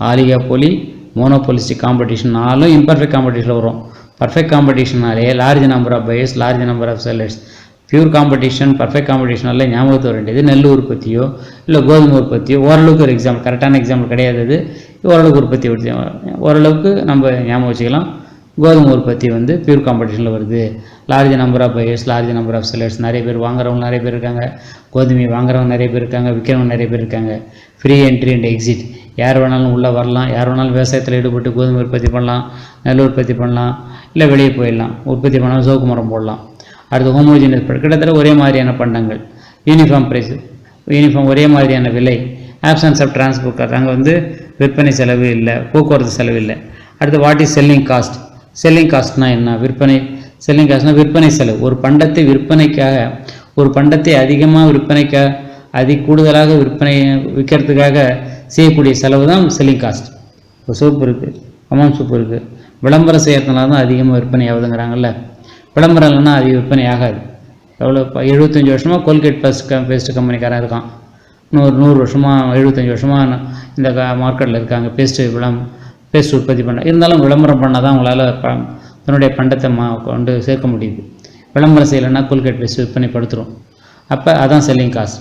oligopoly, monopolistic competition 4 imperfect காம்படிஷனில் வரும். பர்ஃபெக்ட் காம்படிஷனாலே large number of buyers, large number of sellers. Pure competition, perfect காம்படிஷனால் ஞாபகத்து வர வேண்டியது நெல் உற்பத்தியோ இல்லை கோதுமை உற்பத்தியோ. ஓரளவுக்கு ஒரு எக்ஸாம்பிள், கரெக்டான எக்ஸாம்பிள் கிடையாது அது, ஓரளவுக்கு உற்பத்தி ஓரளவுக்கு நம்ம ஞாபகம் வச்சுக்கலாம். கோதுமை உற்பத்தி வந்து பியூர் காம்படிஷனில் வருது. Large number of buyers, large number of sellers, நிறைய பேர் வாங்குறவங்க நிறைய பேர் இருக்காங்க, கோதுமை வாங்குறவங்க நிறைய பேர் இருக்காங்க, விற்கிறவங்க நிறைய பேர் இருக்காங்க. ஃப்ரீ என்ட்ரி அண்ட் எக்ஸிட், யார் வேணாலும் உள்ளே வரலாம், யார் வேணாலும் விவசாயத்தில் ஈடுபட்டு கோதுமை உற்பத்தி பண்ணலாம், நெல் உற்பத்தி பண்ணலாம், இல்லை வெளியே போயிடலாம், உற்பத்தி பண்ணால் சோக்கு மரம் போடலாம். அடுத்து ஹோமோஜினியஸ், கிட்டத்தட்ட ஒரே மாதிரியான பண்டங்கள், யூனிஃபார்ம் ப்ரைஸ், யூனிஃபார்ம் ஒரே மாதிரியான விலை, ஆப்சன்ஸ் ஆஃப் டிரான்ஸ்போர்ட் காஸ்ட், அங்கே வந்து விற்பனை செலவு இல்லை, போக்குவரத்து செலவு இல்லை. அடுத்து what is selling cost? Selling காஸ்ட்னா என்ன? விற்பனை, செல்லிங் காஸ்ட்னா விற்பனை செலவு. ஒரு பண்டத்தை விற்பனைக்காக, ஒரு பண்டத்தை அதிகமாக விற்பனைக்காக, கூடுதலாக விற்கிறதுக்காக செய்யக்கூடிய செலவு தான் செல்லிங் காஸ்ட். இப்போ சோப்பு இருக்குது, அமாம் சோப்பு இருக்குது, விளம்பரம் செய்யறதுனால தான் அதிகமாக விற்பனை ஆகுதுங்கிறாங்கல்ல. விளம்பரம் இல்லைன்னா அதிக விற்பனை ஆகாது. எவ்வளோ 75 வருஷமாக கோல்கேட் பேஸ்ட் கம்பெனிக்காரன் இருக்கான், 100 வருஷமாக 75 வருஷமாக இந்த மார்க்கெட்டில் இருக்காங்க, பேஸ்ட் உற்பத்தி பண்ண. இருந்தாலும் விளம்பரம் பண்ணால் தான் அவங்களால தன்னுடைய பண்டத்தை கொண்டு சேர்க்க முடியுது. விளம்பரம் செய்யலைன்னா கோல்கேட் பேஸ்ட் விற்பனை படுத்துரும். அப்போ அதான் செல்லிங் காஸ்ட்.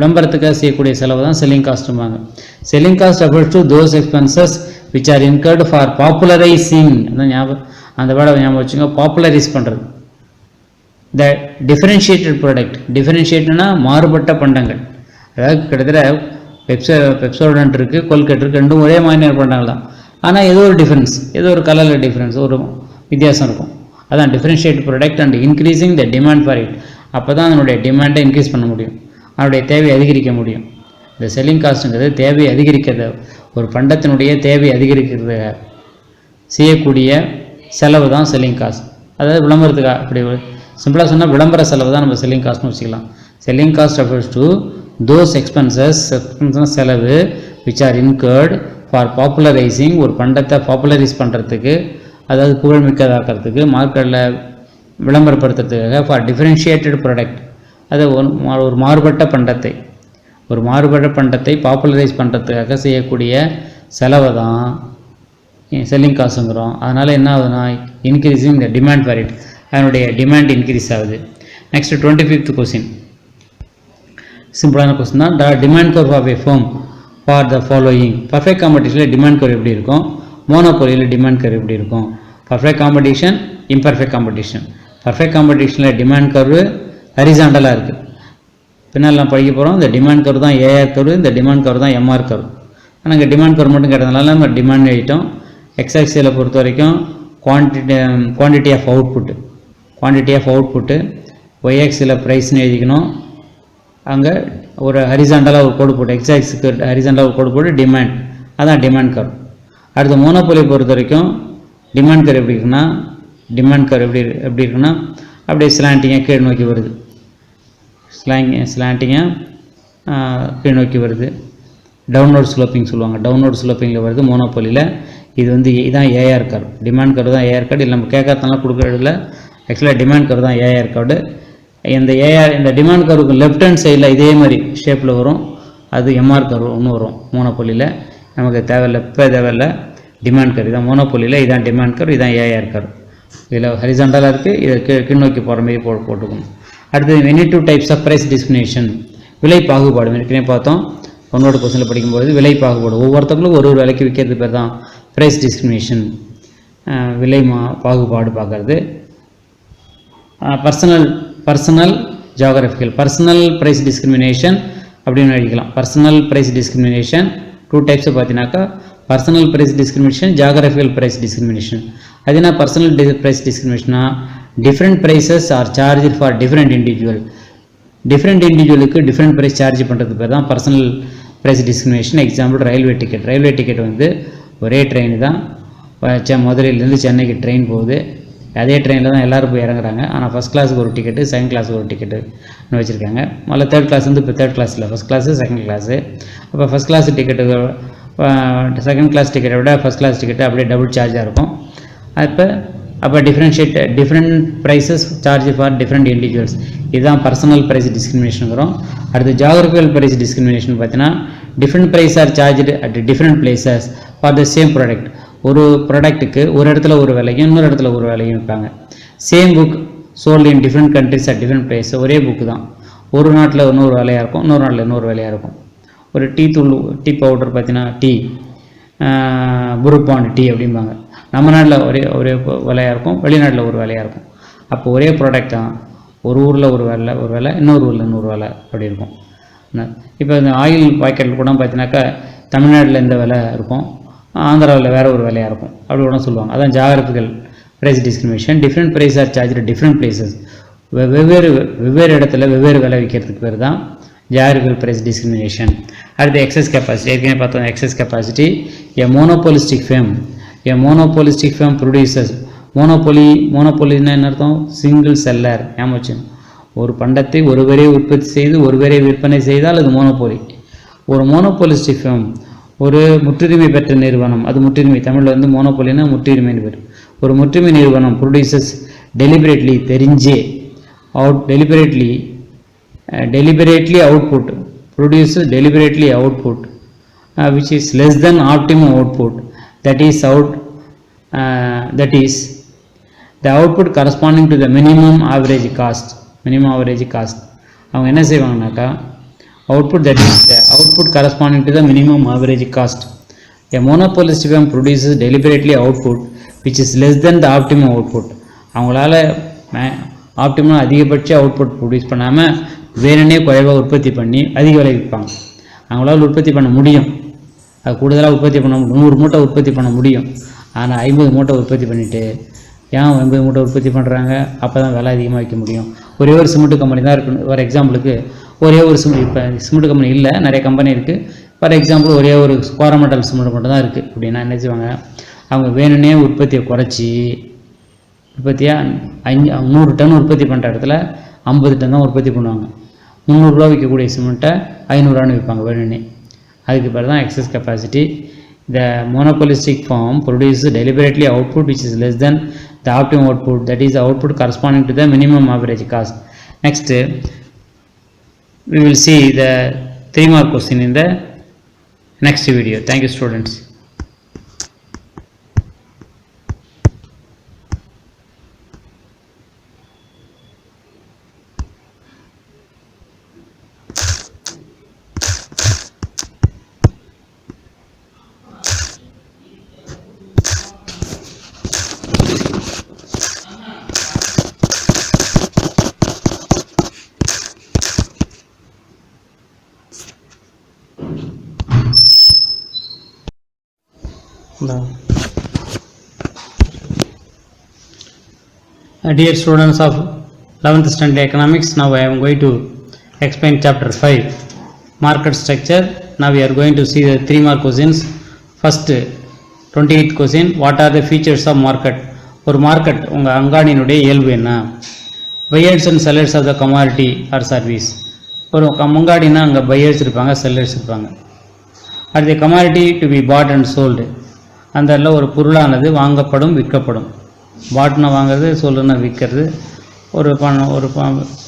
விளம்பரத்துக்காக செய்யக்கூடிய செலவு தான் செல்லிங் காஸ்ட்டும்பாங்க. Selling cost refers to those expenses which are incurred for popularizing, அதான் ஞாபகம், அந்த வேர்டை ஞாபகம் வச்சுங்க, பாப்புலரைஸ் பண்ணுறது. த டிஃபரன்ஷியேட்டட் ப்ராடக்ட், டிஃபரன்ஷியேட்னா மாறுபட்ட பண்டங்கள். அதாவது கிட்டத்தட்ட பெப்சோடன்ட் இருக்குது, கோல்கேட் இருக்குது, ரெண்டும் ஒரே மாதிரியான பண்டங்கள் தான். ஆனால் ஏதோ ஒரு டிஃப்ரென்ஸ், ஏதோ ஒரு கலரில் டிஃப்ரென்ஸ், ஒரு வித்தியாசம் இருக்கும். அதான் differentiate product and increasing the demand for it. அப்போ தான் அதனுடைய டிமாண்டை இன்க்ரீஸ் பண்ண முடியும், அதனுடைய தேவையை அதிகரிக்க முடியும். இந்த செல்லிங் காஸ்ட்டுங்கிறது தேவையை அதிகரிக்கிறது, ஒரு பண்டத்தினுடைய தேவையை அதிகரிக்கிறது செய்யக்கூடிய செலவு தான் செல்லிங் காஸ்ட். அதாவது விளம்பரத்துக்காக, அப்படி சிம்பிளாக சொன்னால் விளம்பர செலவு தான் நம்ம செல்லிங் காஸ்ட்னு வச்சுக்கலாம். Selling cost refers to those expenses, செலவு which are incurred for popularizing, ஒரு பண்டத்தை பாப்புலரைஸ் பண்ணுறதுக்கு, அதாவது புகழ்மிக்கதாக்கிறதுக்கு, மார்க்கெட்டில் விளம்பரப்படுத்துறதுக்காக, ஃபார் டிஃபரன்ஷியேட்டட் ப்ராடக்ட், அது ஒரு மாறுபட்ட பண்டத்தை பாப்புலரைஸ் பண்ணுறதுக்காக செய்யக்கூடிய செலவை தான் செல்லிங் காசுங்கிறோம். அதனால் என்ன ஆகுதுன்னா, increasing the demand for it, அதனுடைய டிமாண்ட் இன்க்ரீஸ் ஆகுது. நெக்ஸ்ட் 25th கொஸ்டின், சிம்பிளான கொஸ்டின் தான். Demand curve of a firm for the following. Perfect காம்படிஷனில் டிமாண்ட் கர்வ் எப்படி இருக்கும், மோனோபோலியில் டிமாண்ட் கர்வ் எப்படி இருக்கும்? Perfect competition, imperfect competition. Perfect காம்படிஷனில் டிமாண்ட் கர்வ் ஹரிசாண்டலாக இருக்குது. பின்னால் நான் படிக்க போகிறோம், இந்த டிமாண்ட் கர்வ் தான் ஏஆர் கர்வ், இந்த டிமாண்ட் கர்வ் தான் எம்ஆர் கர்வ். ஆனால் இங்கே டிமாண்ட் கர்வ் மட்டும் கேட்டதுனால நம்ம டிமாண்ட் எழுதிட்டோம். எக்ஸாக்சியில் பொறுத்த வரைக்கும் குவான்டிட்டி ஆஃப் அவுட்புட்டு, ஒய்எக்ஸில் ப்ரைஸ்னு எழுதிக்கணும். அங்கே ஒரு ஹரிசாண்டலாக ஒரு கோடு போட்டு, எக்ஸாக்ஸுக்கு ஹரிசாண்டலாக ஒரு கோடு போட்டு டிமாண்ட், அதான் டிமாண்ட் கர்வ். அடுத்து மோனோபோலி பொறுத்த வரைக்கும் டிமாண்ட் கர்வ் எப்படி இருக்குன்னா, எப்படி இருக்குன்னா அப்படியே ஸ்லாண்டிங்காக கீழ் நோக்கி வருது, ஸ்லாண்டிங்காக கீழ் நோக்கி வருது. டவுன்வர்ட் ஸ்லோப்பிங் சொல்லுவாங்க, டவுன்வர்ட் ஸ்லோப்பிங்கில் வருது மோனோபோலியில். இது வந்து இதான் ஏஆர் கர்வ், டிமாண்ட் கர்வ் தான் ஏஆர் கர்வ். இல்லை நம்ம கேட்கறதுனால கொடுக்குறதில்ல, ஆக்சுவலாக டிமாண்ட் கர்வ் தான் ஏஆர் கர்வ். இந்த டிமாண்ட் கர்வுக்கு லெஃப்ட் ஹேண்ட் சைடில் இதே மாதிரி ஷேப்பில் வரும், அது எம்ஆர் கர்வ் ஒன்று வரும் மோனோபோலியில். நமக்கு தேவையில்லை, இப்போ தேவையில்லை, டிமாண்ட் கர்வ் இதான் மோனோபோலியில், இதான் டிமாண்ட் கர்வ், இதான் ஏஆர் கர்வ். இதில் ஹரிசாண்டலாக இருக்குது, இதை கீழ்நோக்கி போகிற மாதிரி போட்டுக்கணும். அடுத்தது we need 2 types of price discrimination, விலை பாகுபாடு. ஏற்கனவே பார்த்தோம், ஒன்னோட கொஸ்டினில் படிக்கும்போது விலை பாகுபாடு, ஒவ்வொருத்தங்களும் ஒரு விலைக்கு விற்கிறது பேர் தான் ப்ரைஸ் டிஸ்கிரிமினேஷன், விலை பாகுபாடு பார்க்குறது. Personal geographical, personal price discrimination அப்படின்னு எழுதிக்கலாம். பர்சனல் ப்ரைஸ் டிஸ்கிரிமினேஷன் 2 டைப்ஸ் பார்த்தீங்கன்னாக்கா, personal price discrimination, geographical price discrimination. அது என்ன பர்சனல் ப்ரைஸ் டிஸ்கிரிமினேஷனா, different prices are charge for different இண்டிவிஜுவலுக்கு டிஃப்ரெண்ட் ப்ரைஸ் சார்ஜ் பண்ணுறது பேர் தான் personal price discrimination. Example railway ticket வந்து ஒரே ட்ரெயின் தான், மதுரையிலேருந்து சென்னைக்கு ட்ரெயின் போகுது, அதே ட்ரெயினில் தான் எல்லோரும் போய் இறங்குறாங்க. ஆனால் ஃபஸ்ட் கிளாஸுக்கு ஒரு டிக்கெட்டு, செகண்ட் கிளாஸுக்கு ஒரு டிக்கெட்டுன்னு வச்சுருக்காங்க. முதல்ல தேர்ட் கிளாஸ் வந்து இப்போ தேர்ட் கிளாஸில் ஃபஸ்ட் கிளாஸு செகண்ட் கிளாஸு. அப்போ first class ticket second class டிக்கெட்டை விட ஃபஸ்ட் கிளாஸ் டிக்கெட்டு அப்படியே டபுள் சார்ஜாக இருக்கும். அப்போ different prices charge for different individuals, இதுதான் பர்சனல் ப்ரைஸ் டிஸ்கிரிமினேஷனுங்கிறோம். அடுத்து ஜியாகிரபிக்கல் ப்ரைஸ் டிஸ்கிரிமினேஷன் பார்த்தீங்கன்னா, different price are charged at different places for the same product. ஒரு ப்ராடக்ட்டுக்கு ஒரு இடத்துல ஒரு விலையும் இன்னொரு இடத்துல ஒரு விலையும் விற்பாங்க. Same book sold in different countries at different price, ஒரே புக்கு தான், ஒரு நாட்டில் இன்னொரு விலையாக இருக்கும், இன்னொரு நாட்டில் இன்னொரு விலையாக இருக்கும். ஒரு டீ பவுடர் பார்த்தீங்கன்னா, புரூக் டீ அப்படிம்பாங்க. நம்ம நாட்டில் ஒரே விலையாக இருக்கும், வெளிநாட்டில் ஒரு விலையாக இருக்கும். அப்போ ஒரே ப்ராடக்ட் தான், ஒரு ஊரில் ஒரு விலை, இன்னொரு ஊரில் இன்னொரு விலை அப்படி இருக்கும். இப்போ இந்த ஆயில் பாக்கெட்டில் கூட பார்த்தீங்கன்னாக்கா தமிழ்நாட்டில் இந்த விலை இருக்கும், ஆந்திராவில் வேறு ஒரு விலையாக இருக்கும், அப்படி கூட சொல்லுவாங்க. அதான் geographical price discrimination. Different price are charge different places. வெவ்வேறு இடத்துல வெவ்வேறு விலை விற்கிறதுக்கு பேர் தான் ஜாகிரபிக்கல் ப்ரைஸ் டிஸ்கிரிமினேஷன். அடுத்து எக்ஸஸ் கெப்பாசிட்டி. ஏற்கனவே பார்த்தோம் excess capacity. A monopolistic firm producers. மோனோபோலின்னா என்ன அர்த்தம்? Single seller. ஏமாச்சு, ஒரு பண்டத்தை ஒருவரே உற்பத்தி செய்து ஒருவரே விற்பனை செய்தால் அது மோனோபோலி. ஒரு மோனோபோலிஸ்டிக் ஃபேம், ஒரு முற்றுரிமை பெற்ற நிறுவனம், அது முற்றுரிமை, தமிழில் வந்து மோனோபோலினா முற்றுரிமைன்னு பேர். ஒரு முற்றுரிமை நிறுவனம் ப்ரொடியூசர்ஸ் டெலிபரேட்லி, தெரிஞ்சே, deliberately output, produces deliberately output which is less than optimum output, that is the output corresponding to the minimum average cost. அவங்க என்ன செய்வாங்கனாக்கா output, that is the output corresponding to the minimum average cost. A monopolistic firm produces deliberately output which is less than the optimum output. அவங்களால optimum அதிகபட்ச output produce பண்ணாமல் வேணுன்னே குறைவாக உற்பத்தி பண்ணி அதிக விலை விற்பாங்க. அவங்களால உற்பத்தி பண்ண முடியும், அது கூடுதலாக உற்பத்தி பண்ண 100 மூட்டை உற்பத்தி பண்ண முடியும். ஆனால் 50 மூட்டை உற்பத்தி பண்ணிவிட்டு ஏன் 50 மூட்டை உற்பத்தி பண்ணுறாங்க? அப்போ தான் விலை அதிகமாக வைக்க முடியும். ஒரே ஒரு சிமெண்ட் கம்பெனி தான் இருக்குது. ஃபார் எக்ஸாம்பிளுக்கு ஒரே ஒரு இப்போ சிமெண்ட் கம்பெனி இல்லை, நிறைய கம்பெனி இருக்குது. ஃபார் எக்ஸாம்பிள் ஒரே ஒரு கோரமண்டல் சிமெண்ட் மட்டும் தான் இருக்குது அப்படின்னா என்ன செய்வாங்க? அவங்க வேணுன்னே உற்பத்தியை குறைச்சி உற்பத்தியாக 100 டன் உற்பத்தி பண்ணுற இடத்துல 50 டன் தான் உற்பத்தி பண்ணுவாங்க. 300 ரூபா விற்கக்கூடிய சிமெண்ட்டை 500 ரூபான்னு விற்பாங்க வேணுன்னே. அதுக்கு பேர் தான் excess capacity. The monopolistic firm produces deliberately output which is less than the optimum output, that is the output corresponding to the minimum average cost. Next we will see the 3 mark question in the next video. Thank you students. Dear students of 11th standard economics, now I am going to explain chapter 5, market structure. Now we are going to see the 3 mark questions. First 28th question, what are the features of market? ஒரு market உங்கள் அங்காடியினுடைய இயல்பு என்ன? buyers and sellers of the commodity or service. ஒரு அங்காடினா அங்கே buyers இருப்பாங்க, sellers இருப்பாங்க. அடுத்து commodity to be bought and sold. அந்த இடத்துல ஒரு பொருளானது வாங்கப்படும், விற்கப்படும். பாட்னா வாங்கிறது, சொல்லுன்னா விற்கிறது. ஒரு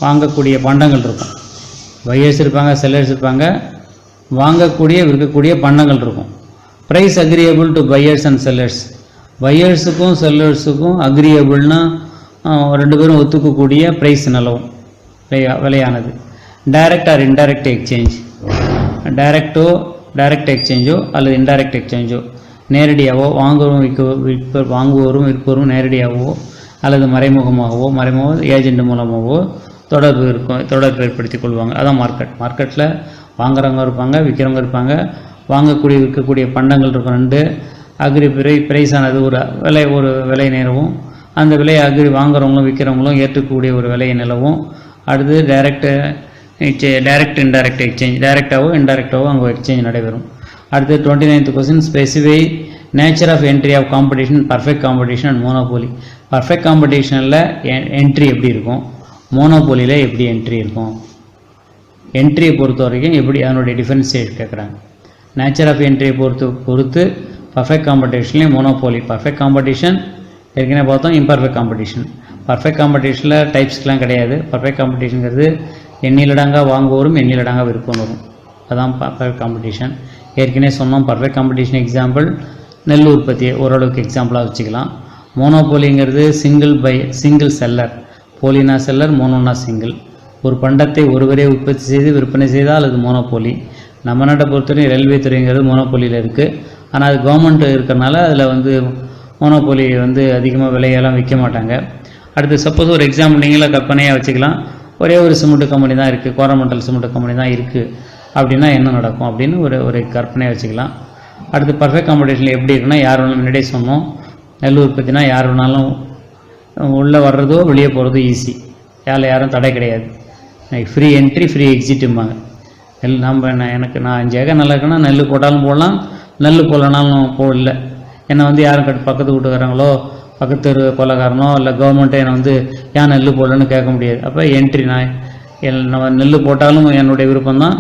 வாங்கக்கூடிய பண்டங்கள் இருக்கும். பையர்ஸ் இருப்பாங்க, செல்லர்ஸ் இருப்பாங்க, வாங்கக்கூடிய விற்கக்கூடிய பண்டங்கள் இருக்கும். Price agreeable to buyers and sellers. பையர்ஸுக்கும் செல்லர்ஸுக்கும் அக்ரியபிள்னா 2 பேரும் ஒத்துக்கக்கூடிய ப்ரைஸ் நிலவும் விலையானது. Direct or indirect exchange. Direct எக்ஸ்சேஞ்சோ அல்லது இன்டைரக்ட் எக்ஸ்சேஞ்சோ, நேரடியாகவோ வாங்குவோரும் விற்பவரும் நேரடியாகவோ அல்லது மறைமுகமாகவோ ஏஜெண்ட் மூலமாகவோ தொடர்பு ஏற்படுத்திக் கொள்வாங்க. அதான் மார்க்கெட். மார்க்கெட்டில் வாங்குறவங்க இருப்பாங்க, விற்கிறவங்க இருப்பாங்க. வாங்கக்கூடிய விற்கக்கூடிய பண்டங்கள் இருக்கும் 2. அக்ரி பிரைஸானது ஒரு விலை நிலவும். அந்த விலையை வாங்குறவங்களும் விற்கிறவங்களும் ஏற்றுக்கக்கூடிய ஒரு விலையை நிலவும். அடுத்து டைரக்ட் இன்டைரக்ட் எக்ஸ்சேஞ்ச். டைரக்டாகவோ இன்டைரக்டாகவோ அங்கே எக்ஸ்சேஞ்ச் நடைபெறும். அடுத்து 29th question, specify nature of entry of competition, perfect competition and monopoly. Perfect காம்படிஷனில் என்ட்ரி எப்படி இருக்கும், மோனோபோலியில் எப்படி என்ட்ரி இருக்கும்? என்ட்ரியை பொறுத்த வரைக்கும் எப்படி அதனுடைய டிஃபரன்ஷியேட் கேட்குறாங்க. நேச்சர் ஆஃப் என்ட்ரியை பொறுத்து பர்ஃபெக்ட் காம்படிஷன்லேயும் மோனோபோலி. பர்ஃபெக்ட் காம்படிஷன் ஏற்கனவே பார்த்தோம். Imperfect competition. பர்ஃபெக்ட் காம்படிஷனில் டைப்ஸ்க்கெலாம் கிடையாது. பர்ஃபெக்ட் காம்படிஷனுங்கிறது எண்ணிலடங்காக வாங்குவோரும் எண்ணிலடங்காக விற்பவரும் வரும். அதான் பர்ஃபெக்ட் காம்படிஷன். ஏற்கனவே சொன்னோம். பர்ஃபெக்ட் காம்படிஷன் எக்ஸாம்பிள் நெல் உற்பத்தியை ஓரளவுக்கு எக்ஸாம்பிளாக வச்சுக்கலாம். மோனோபோலிங்கிறது சிங்கிள் செல்லர். போலினா செல்லர், மோனோனா சிங்கிள். ஒரு பண்டத்தை ஒருவரே உற்பத்தி செய்து விற்பனை செய்தால் அது மோனோபோலி. நம்ம நாட்டை பொறுத்தவரை ரயில்வே துறைங்கிறது மோனோபோலியில் இருக்குது. ஆனால் அது கவர்மெண்ட் இருக்கிறனால அதில் வந்து மோனோபோலி வந்து அதிகமாக விலையெல்லாம் விற்க மாட்டாங்க. அடுத்து சப்போஸ் ஒரு எக்ஸாம்பிள் நீங்களே கற்பனையாக வச்சுக்கலாம், ஒரே ஒரு சிமெண்ட் கம்பெனி தான் இருக்குது, கோரமண்டல் சிமெண்ட் கம்பெனி தான் இருக்குது அப்படின்னா என்ன நடக்கும் அப்படின்னு ஒரு கற்பனையாக வச்சுக்கலாம். அடுத்து பர்ஃபெக்ட் காம்படிஷனில் எப்படி இருக்குன்னா, யார் வேணாலும் முன்னாடியே சொன்னோம், நெல் உற்பத்தினா யார் வேணாலும் உள்ளே வர்றதோ வெளியே போகிறதோ ஈஸி, யாரும் தடை கிடையாது. ஃப்ரீ என்ட்ரி ஃப்ரீ எக்ஸிட்டும்பாங்க. நான் 5 ஏக்கர் நல்லா இருக்குன்னா நெல் போட்டாலும் போடலாம், நெல் போடலனாலும் போடல. என்னை வந்து யாரும் பக்கத்து வீட்டுக்காரங்களோ பக்கத்து கொலைக்காரனோ இல்லை கவர்மெண்ட்டோ என்னை வந்து ஏன் நெல் போடலன்னு கேட்க முடியாது. அப்போ என்ட்ரி நம்ம நெல் போட்டாலும் என்னுடைய விருப்பம் தான்,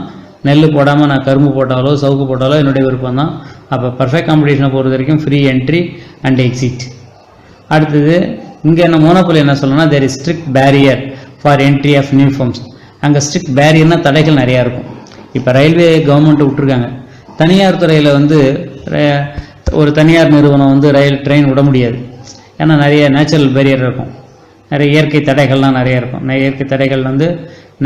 நெல் போடாமல் நான் கரும்பு போட்டாலோ சவுக்கு போட்டாலோ என்னுடைய விருப்பம் தான். அப்போ பர்ஃபெக்ட் காம்படிஷனை பொறுத்த வரைக்கும் ஃப்ரீ என்ட்ரி அண்ட் எக்ஸிட். அடுத்தது இங்கே என்ன மோனோபோலி என்ன சொல்லணும்னா, there is strict barrier for entry of new firms. அங்கே ஸ்ட்ரிக்ட் பேரியர்னால் தடைகள் நிறையா இருக்கும். இப்போ ரயில்வே கவர்மெண்ட்டு விட்டுருக்காங்க, தனியார் துறையில் வந்து ஒரு தனியார் நிறுவனம் வந்து ட்ரெயின் விட முடியாது. ஏன்னா நிறைய நேச்சுரல் பேரியர் இருக்கும், நிறைய இயற்கை தடைகள்லாம் நிறைய இருக்கும். இயற்கை தடைகள் வந்து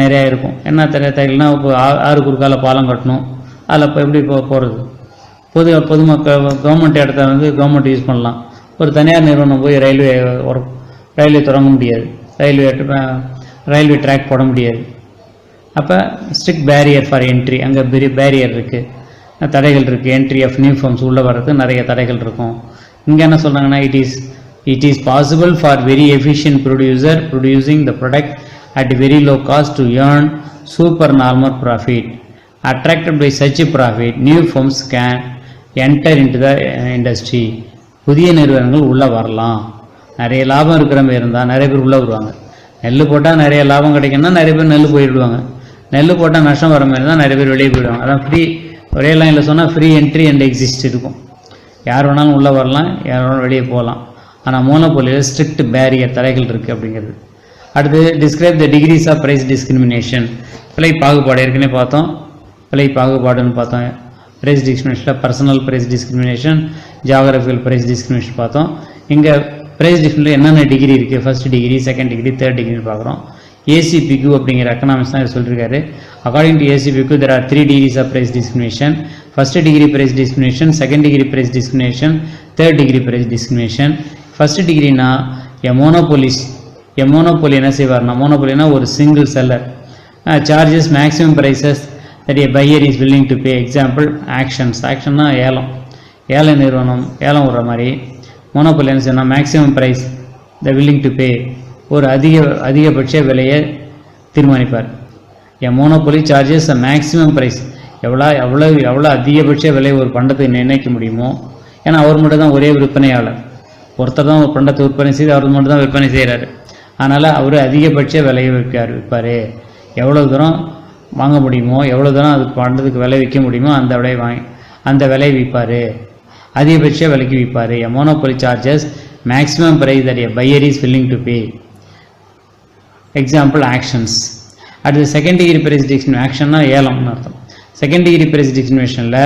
நிறையா இருக்கும். என்ன தடைகள்னால், இப்போ ஆறு குறுக்கால பாலம் கட்டணும், அதில் இப்போ எப்படி போகிறது? பொதுமக்கள் கவர்மெண்ட் இடத்த வந்து கவர்மெண்ட் யூஸ் பண்ணலாம். ஒரு தனியார் நிறுவனம் போய் ரயில்வே தொடங்க முடியாது, ரயில்வே ட்ராக் போட முடியாது. அப்போ ஸ்ட்ரிக்ட் பேரியர் ஃபார் என்ட்ரி, அங்கே பெரிய பேரியர் இருக்குது, தடைகள் இருக்குது. என்ட்ரி ஆஃப் நியூ ஃபார்ம்ஸ் உள்ளே வர்றதுக்கு நிறைய தடைகள் இருக்கும். இங்கே என்ன சொல்கிறாங்கன்னா, it is possible for very efficient producer producing the product at very low cost to earn supernormal profit. Attracted by such a profit, new firms can enter into the industry. புதிய நிறுவனங்கள் உள்ளே வரலாம். நிறைய லாபம் இருக்கிற மாதிரி இருந்தால் நிறைய பேர் உள்ளே வருவாங்க. நெல் போட்டால் நிறைய லாபம் கிடைக்குன்னா நிறைய பேர் நெல் போயிடுவாங்க. நெல் போட்டால் நஷ்டம் வர மாதிரி இருந்தால் நிறைய பேர் வெளியே போயிடுவாங்க. அதான் ஃப்ரீ, ஒரே லைனில் சொன்னால் ஃப்ரீ என்ட்ரி அண்ட் எக்ஸிஸ்ட் இருக்கும். யார் வேணாலும் உள்ளே வரலாம், யார் வேணாலும் வெளியே போகலாம். ஆனால் மோனோபோலியில் ஸ்ட்ரிக்ட் பேரியர் தடைகள் இருக்குது அப்படிங்கிறது. அடுத்து describe the degrees of price discrimination. விலை பாகுபாடு ஏற்கனவே பார்த்தோம், விலை பாகுபாடுன்னு பார்த்தோம். ப்ரைஸ் டிஸ்கிரிமினேஷனில் personal price discrimination, geographical price discrimination பார்த்தோம். இங்கே ப்ரைஸ் டிஸ்கிரிமினேஷன் என்னென்ன டிகிரி இருக்குது, first degree, second degree, third டிகிரின்னு பார்க்குறோம். ACPQ அப்படிங்கிற எக்கனாமிக்ஸ் தான் சொல்லியிருக்காரு. According to ACPQ there are 3 degrees of price discrimination. First degree price discrimination, second degree price discrimination, third degree price discrimination. First degree-னா monopoly என்ன செய்வார்னா, மோனோபோலினா ஒரு single seller charges maximum prices that a buyer is willing to pay. Example ஆக்ஷன்னா ஏல நிறுவனம் ஏலம் விடுற மாதிரி. மோனோபோலி என்ன செய்யணும், maximum price the willing to pay, ஒரு அதிகபட்ச விலையை தீர்மானிப்பார். மோனோபோலி சார்ஜஸ் மேக்ஸிமம் ப்ரைஸ், எவ்வளோ அதிகபட்ச விலை ஒரு பண்டத்துக்கு நிர்ணயிக்க முடியுமோ. ஏன்னா அவர் மட்டும் தான் ஒரே விற்பனையாளர், ஒருத்தர் தான் ஒரு பண்டத்தை விற்பனை செய்து அவர் மட்டும் தான் விற்பனை செய்கிறாரு. அதனால் அவர் அதிகபட்ச விலையை விற்பார். எவ்வளோ தூரம் வாங்க முடியுமோ, எவ்வளோ தூரம் அது பண்டத்துக்கு விலை விற்க முடியுமோ அந்த விலை விற்பார், அதிகபட்ச விலைக்கு விற்பார். Monopoly charges maximum price that a buyer is willing to pay. Example auctions. அடுத்து செகண்ட் டிகிரி ப்ரைஸ் டிஸ்கிரிமினேஷன், ஆக்ஷன்னா ஏலம்னு அர்த்தம். செகண்ட் டிகிரி ப்ரைஸ் டிஸ்கிரிமினேஷனில்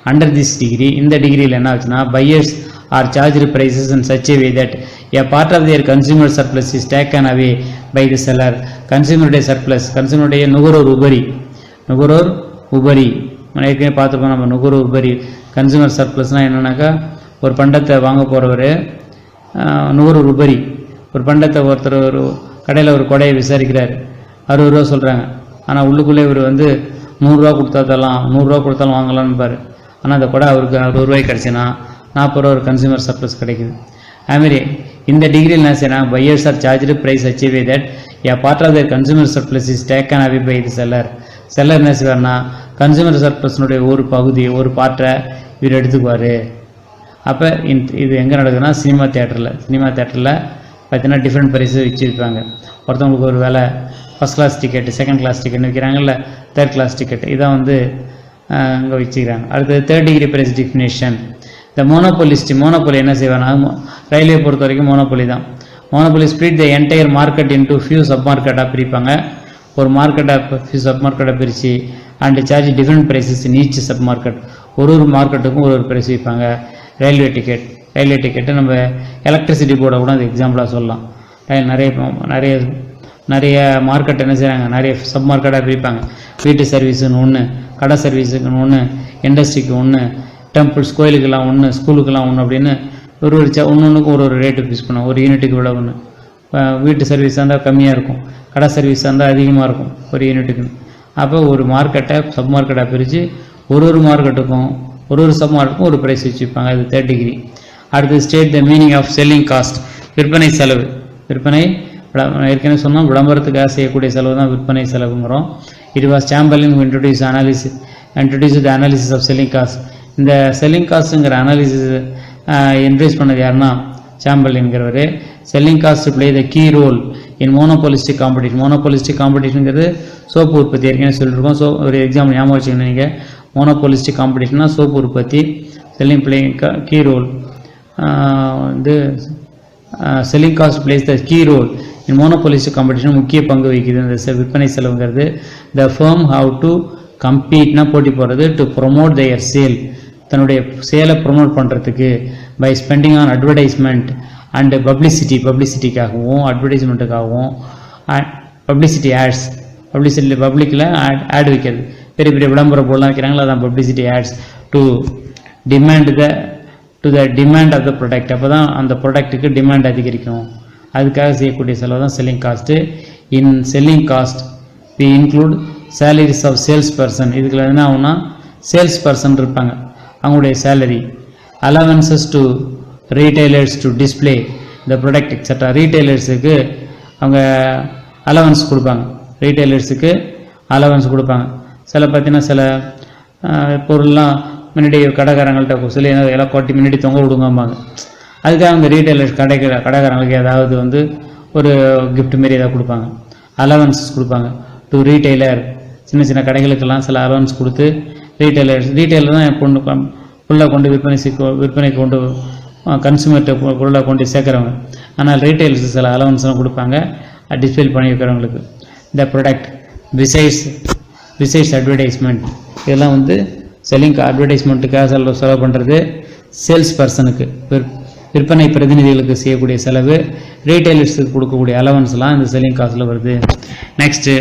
அண்டர் திஸ் டிகிரி, இந்த டிகிரியில் என்ன ஆச்சுன்னா, buyers are charged prices in such a way that a part of their consumer surplus is taken away by the seller. Consumer surplus, consumer நுகர்வோர் உபரி ஏற்கனவே பார்த்துருக்கோம் நம்ம. நுகர்வோர் உபரி, கன்சூமர் சர்ப்ளஸ்னால் என்னன்னாக்கா, ஒரு பண்டத்தை வாங்க போகிறவர் நுகர்வோர் உபரி. ஒரு பண்டத்தை ஒருத்தர் ஒரு கடையில் ஒரு கொடையை விசாரிக்கிறார், 60 ரூபா சொல்கிறாங்க. ஆனால் உள்ளுக்குள்ளே இவர் வந்து 100 ரூபா கொடுத்தாலும் வாங்கலான்னு பாரு. ஆனால் அந்த கொடை அவருக்கு 60 ரூபாய்க்கு கிடச்சின்னா 40 ரூபா ஒரு கன்சூமர் சர்ப்ளஸ் கிடைக்குது. அதுமாரி இந்த டிகிரியில் என்ன செய்யணும், buyers are charged price achieve that a part of the consumer surplus is taken away by the seller. Seller என்ன செய்வார்னா, கன்சூமர் சர்ப்ளஸ்னுடைய ஒரு பகுதி, ஒரு பார்ட்டை இவர் எடுத்துக்குவார். அப்போ இது எங்கே நடக்குதுன்னா, சினிமா தேட்டரில் பார்த்தீங்கன்னா டிஃப்ரெண்ட் ப்ரைஸு வச்சுருப்பாங்க. ஒருத்தவங்களுக்கு ஒரு வேலை first class ticket, second class டிக்கெட்னு விற்கிறாங்கல்ல, தேர்ட் கிளாஸ் டிக்கெட், இதான் வந்து அங்கே வச்சுக்கிறாங்க. அடுத்தது தேர்ட் டிகிரி ப்ரைஸ் டிஸ்கிரிமினேஷன். இந்த மோனோபோலி என்ன செய்வாங்க, ரயில்வே பொறுத்த வரைக்கும் மோனோபோலி தான். Monopoly split the entire market into few sub மார்க்கெட்டாக பிரிப்பாங்க. ஒரு ஃபியூ சப் மார்க்கெட்டாக பிரித்து and charge different prices in each sub market. ஒரு மார்க்கெட்டுக்கும் ஒரு ப்ரைஸ் வைப்பாங்க. ரயில்வே டிக்கெட்டு நம்ம எலக்ட்ரிசிட்டி போர்டை கூட அது எக்ஸாம்பிளாக சொல்லலாம். நிறைய மார்க்கெட் என்ன செய்கிறாங்க, நிறைய சப் மார்க்கெட்டாக பிரிப்பாங்க. வீட்டு சர்வீஸுன்னு ஒன்று, கடை சர்வீஸுக்குன்னு ஒன்று, இண்டஸ்ட்ரிக்கு ஒன்று, டெம்பிள்ஸ் கோயிலுக்கெல்லாம் ஒன்று, ஸ்கூலுக்கெல்லாம் ஒன்று அப்படின்னு ஒரு ஒன்றுக்கும் ஒரு ரேட்டு ஃபிக்ஸ் பண்ணுவோம். ஒரு யூனிட்டுக்கு இவ்வளோ ஒன்று. வீட்டு சர்வீஸாக இருந்தால் கம்மியாக இருக்கும், கடை சர்வீஸாக இருந்தால் அதிகமாக இருக்கும் ஒரு யூனிட்டுக்குன்னு. அப்போ ஒரு மார்க்கெட்டை சப் மார்க்கெட்டாக பிரித்து ஒரு மார்க்கெட்டுக்கும் ஒரு சப் மார்க்கெட்டுக்கும் ஒரு ப்ரைஸ் வச்சுப்பாங்க. அது 3rd டிகிரி. அடுத்து state the meaning of selling cost. விற்பனை செலவு. விற்பனை ஏற்கனவே சொன்னால் விளம்பரத்துக்காக செய்யக்கூடிய செலவு தான் விற்பனை செலவுங்கிறோம். It was Chamberlin who introduced the analysis of selling cost. இந்த செல்லிங் காஸ்ட்டுங்கிற அனாலிசிஸ் இன்ட்ரடியூஸ் பண்ணது யாருன்னா சாம்பர்லின்கிறவர். Selling cost play the key role in monopolistic competition. Monopolistic காம்படிஷனுங்கிறது சோப்பு உற்பத்தி ஏற்கனவே சொல்லியிருக்கோம். ஒரு எக்ஸாம்பிள் ஞாபகம் வச்சுக்கணும் நீங்கள். மோனோபாலிஸ்டிக் காம்படிஷன்னா சோப்பு உற்பத்தி. செல்லிங் பிளே கீ ரோல் வந்து selling cost plays the key role in monopolistic competition முக்கிய பங்கு வகிக்குது இந்த விற்பனை செலவுங்கிறது. த ஃபர்ம் ஹவ் டு கம்பீட்னா போட்டி போடுறது. டு ப்ரொமோட் தயர் சேல், தன்னுடைய சேலை ப்ரொமோட் பண்ணுறதுக்கு. By spending on advertisement and பப்ளிசிட்டிக்காகவும் அட்வர்டைஸ்மெண்ட்டுக்காகவும் பப்ளிசிட்டி ஆட்ஸ். பப்ளிக்கில் ஆட் வைக்கிறது. பெரிய பெரிய விளம்பர போர்டெலாம் வைக்கிறாங்களா, அதான் publicity ads. To the demand of the product. அப்போ தான் அந்த ப்ராடக்ட்டுக்கு டிமாண்ட் அதிகரிக்கும். அதுக்காக செய்யக்கூடிய செலவு தான் selling cost. In selling cost we include salaries of sales person. இதுக்குள்ள என்ன ஆகுனா சேல்ஸ் பர்சன் இருப்பாங்க, அவங்களுடைய salary. Allowances to retailers to display the product extra. ரீட்டைலர்ஸுக்கு அவங்க அலவன்ஸ் கொடுப்பாங்க. ரீட்டைலர்ஸுக்கு அலவன்ஸ் கொடுப்பாங்க. சில பார்த்தீங்கன்னா சில பொருள்லாம் முன்னாடி கடைக்காரங்கள்ட்ட சொல்லி எல்லாம் கொட்டி முன்னாடி தொங்க விடுங்கம்பாங்க. அதுக்காக அந்த ரீட்டைலர்ஸ் கடைக்காரங்களுக்கு ஏதாவது வந்து ஒரு கிஃப்ட் மாரி ஏதாவது கொடுப்பாங்க, அலவன்ஸ் கொடுப்பாங்க. டு ரீட்டைலர், சின்ன சின்ன கடைகளுக்கெல்லாம் சில அலவன்ஸ் கொடுத்து ரீட்டைலர் தான் பொருளை கொண்டு விற்பனைக்கு கொண்டு கன்சூமர்கிட்ட பொருளை கொண்டு சேர்க்குறவங்க. ஆனால் ரீட்டைலர்ஸ் சில அலவன்ஸ்லாம் கொடுப்பாங்க டிஸ்பிளே பண்ணி வைக்கிறவங்களுக்கு. The product besides advertisement. இதெல்லாம் வந்து செல்லிங் அட்வர்டைஸ்மெண்ட்டுக்காக செலவு பண்ணுறது. சேல்ஸ் பர்சனுக்கு விற்பனை பிரதிநிதிகளுக்கு செய்யக்கூடிய செலவு. ரீட்டைலர்ஸுக்கு கொடுக்கக்கூடிய அலவன்ஸ்லாம் இந்த செல்லிங் காஸ்ட்டில் வருது. Next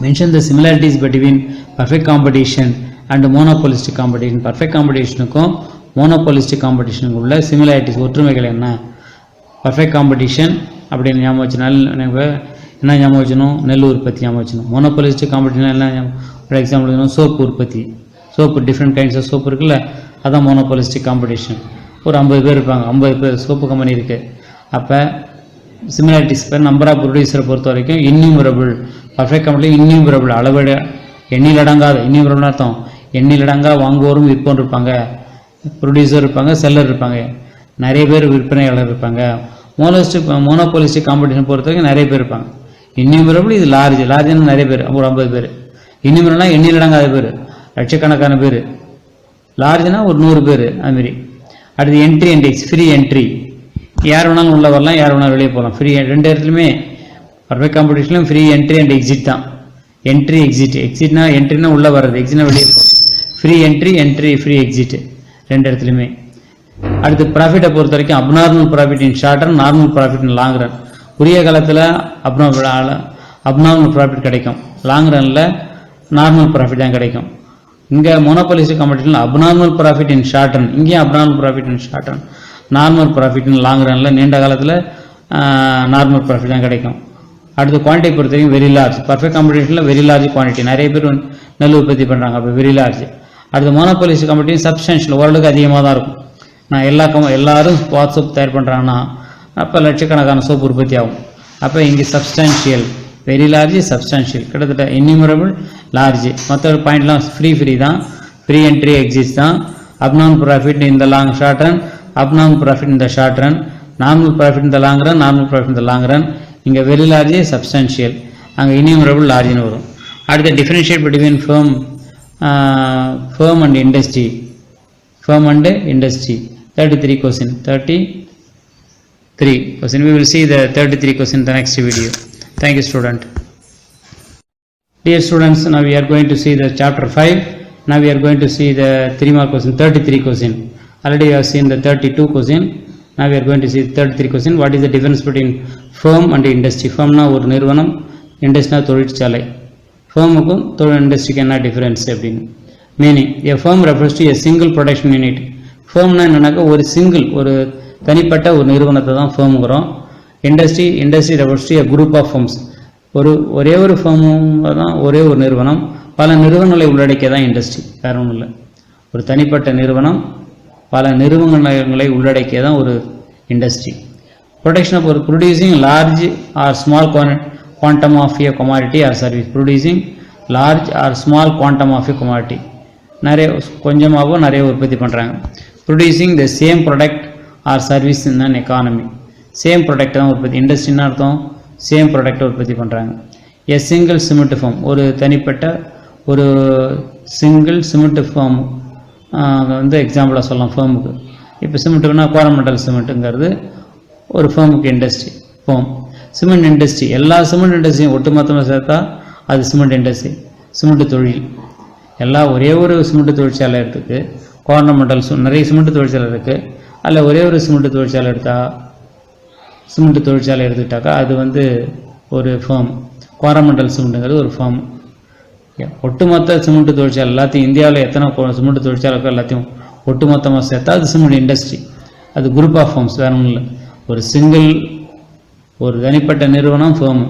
mention the similarities between perfect competition and monopolistic competition. Perfect காம்படிஷனுக்கும் மோனோபாலிஸ்டிக் காம்படிஷனுக்கும் உள்ள சிமிலாரிட்டிஸ், ஒற்றுமைகள் என்ன? பர்ஃபெக்ட் காம்படிஷன் அப்படின்னு ஞாபகம் வச்சுனால என்ன ஞாபகம் வச்சணும்? நெல் உற்பத்தி ஞாபகம் வச்சணும். மோனோபாலிஸ்டிக் காம்படிஷன் என்ன? ஒரு எக்ஸாம்பிள் சோப்பு உற்பத்தி. Soap different kinds of soap இருக்குல்ல, அதான் மோனோபாலிஸ்டிக் காம்படிஷன். ஒரு 50 பேர் இருப்பாங்க, 50 பேர் சோப்பு கம்பெனி இருக்குது. அப்போ சிமிலாரிட்டிஸ் பேர் நம்பர் ஆஃப் ப்ரொடியூசரை பொறுத்த வரைக்கும் இன்யூமரபிள். பர்ஃபெக்ட் காம்படிஷன் இன்யூமரபிள், அளவிட எண்ணிலடங்காத. இன்யூமரபிள் அர்த்தம் எண்ணிலடங்கா வாங்குவோரும் விற்போரும் இருப்பாங்க, ப்ரொடியூசர் இருப்பாங்க, செல்லர் இருப்பாங்க, நிறைய பேர் விற்பனையாளர் இருப்பாங்க. மோனோபாலிஸ்டிக் காம்படிஷன் பொறுத்த வரைக்கும் நிறைய பேர் இருப்பாங்க. இன்யூமரபிள் இது லார்ஜ்னா நிறைய பேர், ஒரு 50 பேர். இன்யூமரபிள்னா எண்ணிலடங்காத பேர், லட்சக்கணக்கான பேர். லார்ஜ்னா ஒரு 100 பேர் அதுமாரி. அடுத்து என்ட்ரி அண்ட் ஃப்ரீ என்ட்ரி. யார் வேணாலும் உள்ள வரலாம், யார் வேணாலும் வெளியே போகலாம். ஃப்ரீ ரெண்டு இடத்துலையுமே பர்ஃபெக்ட் காம்படிஷன்லையும் ஃப்ரீ என்ட்ரி அண்ட் எக்ஸிட் தான். Entry exit. எக்ஸிட்னா என்ட்ரினா உள்ளே வர்றது, எக்ஸிட்னா வெளியே போகிறது. ஃப்ரீ என்ட்ரி ஃப்ரீ எக்ஸிட் ரெண்டு இடத்துலையுமே. அடுத்து ப்ராஃபிட்டை பொறுத்த வரைக்கும் abnormal profit in short run, normal profit in long run. குறுகிய காலத்தில் அப்நார்மல் ப்ராஃபிட் கிடைக்கும், லாங் ரனில் நார்மல் ப்ராஃபிட் தான் கிடைக்கும். இங்கே மோனோபாலிஸ்டிக் காம்படிஷனில் abnormal profit in short run, இங்கேயும் abnormal profit in short run, normal profit in long ரனில் நீண்ட காலத்தில் நார்மல் ப்ராஃபிட் தான் கிடைக்கும். அடுத்து குவான்டிட்டி பொறுத்த வரைக்கும் வெரி லார்ஜ். பர்ஃபெக்ட் காம்படிஷனில் வெரி லார்ஜ் குவான்டிட்டி, நிறைய பேர் நெல் உற்பத்தி பண்ணுறாங்க, அப்போ வெரி லார்ஜ். அடுத்து மோனோபாலிஸ்டிக் காம்படிஷன் சப்ஸ்டன்ஷியல், ஓரளவுக்கு அதிகமாக தான் இருக்கும். நான் எல்லாரும் பாத் சோப் தயார் பண்ணுறாங்கன்னா அப்போ லட்சக்கணக்கான சோப்பு உற்பத்தி ஆகும். அப்போ இங்கே சப்ஸ்டான்ஷியல், வெரி லார்ஜ், சப்ஸ்டான்ஷியல், கிட்டத்தட்ட இன்யூமரபிள், லார்ஜ். மற்ற பாயிண்ட்லாம் ஃப்ரீ தான், ஃப்ரீ என்ட்ரி எக்ஸிட் தான். அப்நார்மல் ப்ராஃபிட் இந்த long short run, abnormal profit இந்த ஷார்ட் ரன், நார்மல் ப்ராஃபிட் இந்த லாங் ரன், நார்மல் ப்ராஃபிட் இந்த லாங் ரன். இங்கே வெரி லார்ஜ், சப்ஸ்டான்ஷியல், அங்கே இன்யூமரபிள், லார்ஜ்னு வரும். அடுத்து differentiate between firm and industry. Firm and industry. 33 question. 33 question. We will see the 33 question in the next video. Thank you, student. Dear students, now we are going to see the chapter 5. Now we are going to see the 3 mark question, 33 question. Already we have seen the 32 question. Now we are going to see the 33 question. What is the difference between firm and industry? Firm na ஒரு நிறுவனம், industry na தொழிற்சாலை. ஃபேமுக்கும் தொழில் இண்டஸ்ட்ரிக்கு என்ன difference அப்படின்னு meaning a firm refers to a single production unit. ஃபர்ம்னா என்னன்னாக்கா ஒரு சிங்கிள் ஒரு தனிப்பட்ட ஒரு நிறுவனத்தை தான் ஃபர்முங்கிறோம். Industry refers to a group of firms. ஒரே ஒரு ஃபர்மும் தான் ஒரே ஒரு நிறுவனம், பல நிறுவனங்களை உள்ளடக்கிய தான் இண்டஸ்ட்ரி, வேற ஒன்றும் இல்லை. ஒரு தனிப்பட்ட நிறுவனம் பல நிறுவனங்களை உள்ளடக்கிய தான் ஒரு இண்டஸ்ட்ரி. ப்ரொடக்ஷன் ஆஃப் ஒரு producing large or small quantum of a commodity or service. Producing large or small quantum of a commodity. நிறைய கொஞ்சமாகவோ நிறைய உற்பத்தி பண்ணுறாங்க. Producing the same product or service in an economy. Same product தான் உற்பத்தி. இண்டஸ்ட்ரின்னு அர்த்தம் same ப்ராடக்டை உற்பத்தி பண்ணுறாங்க. எ சிங்கிள் சிமெண்ட் ஃபார்ம், ஒரு தனிப்பட்ட ஒரு சிங்கிள் சிமெண்ட் ஃபார்ம் வந்து எக்ஸாம்பிளாக சொல்லலாம் ஃபேமுக்கு. இப்போ சிமெண்ட்டுக்குன்னா கோரமண்டல் சிமெண்ட்டுங்கிறது ஒரு ஃபேமுக்கு இண்டஸ்ட்ரி ஃபார்ம். சிமெண்ட் இண்டஸ்ட்ரி எல்லா சிமெண்ட் இண்டஸ்ட்ரியும் ஒட்டுமொத்தமாக சேர்த்தா அது சிமெண்ட் இண்டஸ்ட்ரி, சிமெண்ட் தொழில். எல்லாம் ஒரே ஒரு சிமெண்ட் தொழிற்சாலை இருக்குது. கோரமண்டல் நிறைய சிமெண்ட் தொழிற்சாலை இருக்குது. அதில் ஒரே ஒரு சிமெண்ட் தொழிற்சாலை எடுத்துக்கிட்டாக்கா அது வந்து ஒரு ஃபார்ம். கோரமண்டல் சிமெண்ட்டுங்கிறது ஒரு ஃபார்ம். ஒட்டுமொத்த சிமெண்ட் தொழிற்சாலை எல்லாத்தையும் இந்தியாவில் எத்தனை சிமெண்ட் தொழிற்சாலைகள் எல்லாத்தையும் ஒட்டுமொத்தமாக சேர்த்தா அது சிமெண்ட் இண்டஸ்ட்ரி. அது குரூப் ஆஃப் ஃபார்ம்ஸ், வேற ஒன்றும் இல்லை. ஒரு சிங்கிள் ஒரு தனிப்பட்ட நிறுவனம் ஃபார்ம்.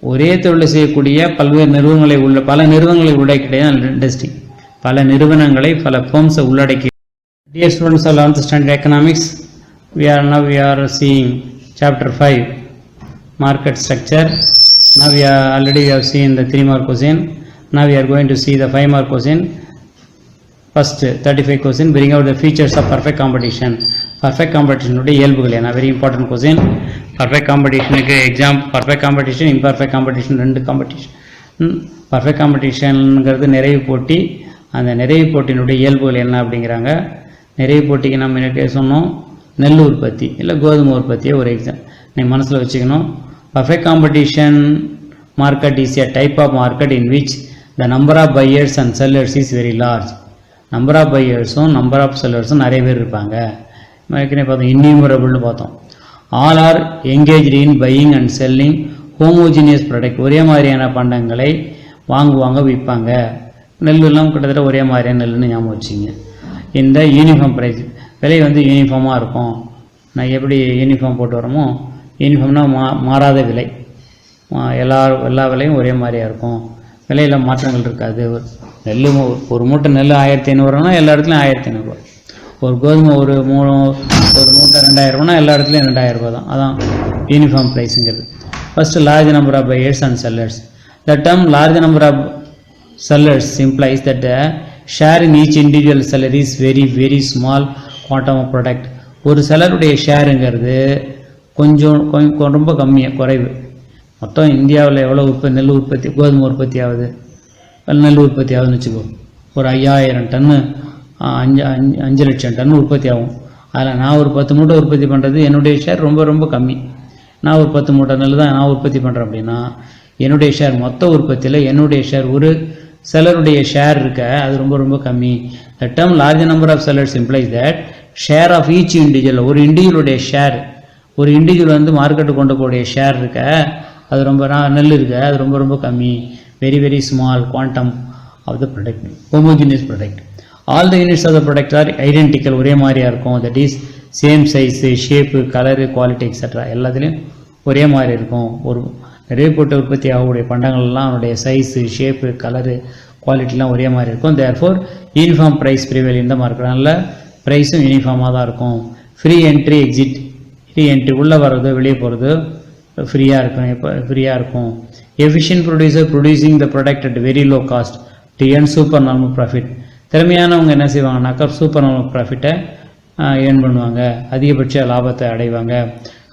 ஒரே தொழிலை செய்யக்கூடிய பல்வேறு நிறுவனங்களை பல நிறுவனங்களை உள்ளடக்கிய இண்டஸ்ட்ரி. பல நிறுவனங்களை பல ஃபார்ம்ஸை உள்ளடக்கி. Dear students of 11th standard economics, we are seeing chapter 5 market structure. Now we have seen the 3-mark question. Now we are going to see the 5-mark question. First 35 question, bring out the features of perfect competition. Perfect competition உடைய இயல்புகள் என்ன? Very important question. Perfect competitionக்கு perfect competition, imperfect competition ரெண்டு competition. Perfect competitionங்கிறது நிறைவு போட்டி. அந்த நிறைவு போட்டியினுடைய இயல்புகள் என்ன அப்படிங்கிறாங்க. நிறைவு போட்டிக்கு நம்ம என்ன சொன்னோம்? நெல் உற்பத்தி இல்லை கோதுமை உற்பத்தியை ஒரு எக்ஸாம் நீங்கள் மனசில் வச்சுக்கணும். Perfect competition market is a type of market in which the number of buyers and sellers is very large. Number of buyers-உம் number of sellers-உம் நிறைய பேர் இருப்பாங்க. ஏற்கனவே பார்த்தோம் innumerable பார்த்தோம். All are engaged in buying and selling homogeneous product. ஒரே மாதிரியான பண்டங்களை வாங்குவாங்க விற்பாங்க. நெல்லாம் கிட்டத்தட்ட ஒரே மாதிரியான நெல்லுன்னு ஞாபகம் வச்சுங்க. இந்த யூனிஃபார்ம் ப்ரைஸ் விலை வந்து யூனிஃபார்மாக இருக்கும். நான் எப்படி யூனிஃபார்ம் போட்டு வரமோ யூனிஃபார்ம்னா மாறாத விலை, எல்லா விலையும் ஒரே மாதிரியாக இருக்கும். விலையில் மாற்றங்கள் இருக்காது. நெல் ஒரு மூட்டை நெல் 1500 எல்லா இடத்துலையும் 1500. ஒரு கோதுமை ஒரு மூட்டை 2000 எல்லா இடத்துலையும் 2000 தான். அதான் யூனிஃபார்ம் ப்ரைஸுங்கிறது. First large number of buyers and sellers. The term large number of sellers implies that the share in each individual seller is very very small quantum of product. ஒரு செல்லருடைய ஷேருங்கிறது கொஞ்சம் ரொம்ப குறைவு. மொத்தம் இந்தியாவில் எவ்வளோ நெல் உற்பத்தி கோதுமை உற்பத்தி ஆகுது, நெல் உற்பத்தி ஆகுதுன்னு வச்சுக்கோ. ஒரு 5000 டன்னு 5 லட்சம் டன் உற்பத்தி ஆகும். அதில் நான் ஒரு 10 மூட்டை உற்பத்தி பண்ணுறது என்னுடைய ஷேர் ரொம்ப ரொம்ப கம்மி. நான் ஒரு 10 மூட்டை நெல் தான் நான் உற்பத்தி பண்ணுறேன் அப்படின்னா என்னுடைய ஷேர் மொத்த உற்பத்தியில் என்னுடைய ஷேர் ஒரு செல்லருடைய ஷேர் இருக்க அது ரொம்ப ரொம்ப கம்மி. The term large number of sellers implies that share of each individual. ஒரு இண்டிவிஜுவலுடைய ஷேர், ஒரு இண்டிவிஜுவல் வந்து மார்க்கெட்டுக்கு கொண்டு போகக்கூடிய ஷேர் இருக்க அது ரொம்ப நெல் இருக்க அது ரொம்ப ரொம்ப கம்மி. Very very small quantum of the product, homogeneous product. All the units of the product are identical, ஒரே மாதிரியாக இருக்கும். That is same size, shape, colour, quality extra எல்லாத்துலேயும் ஒரே மாதிரி இருக்கும். ஒரு நிறைய போட்டு உற்பத்தி ஆகக்கூடிய பண்டங்கள்லாம் அவனுடைய சைஸு, ஷேப்பு, கலரு, குவாலிட்டிலாம் ஒரே மாதிரி இருக்கும். தேர்ஃபோர் யூனிஃபார்ம் ப்ரைஸ் ப்ரிவேல் இந்த மாதிரி இருக்கிறனால ப்ரைஸும் யூனிஃபார்மாக தான் இருக்கும். Free entry exit, free entry உள்ளே வர்றது வெளியே போகிறது ஃப்ரீயாக இருக்கும். Efficient producer producing the product at very low cost to earn super normal profit. திறமையானவங்க என்ன செய்வாங்கனாக்கா சூப்பர் நார்மல் ப்ராஃபிட்டை ஏர்ன் பண்ணுவாங்க, அதிகபட்ச லாபத்தை அடைவாங்க.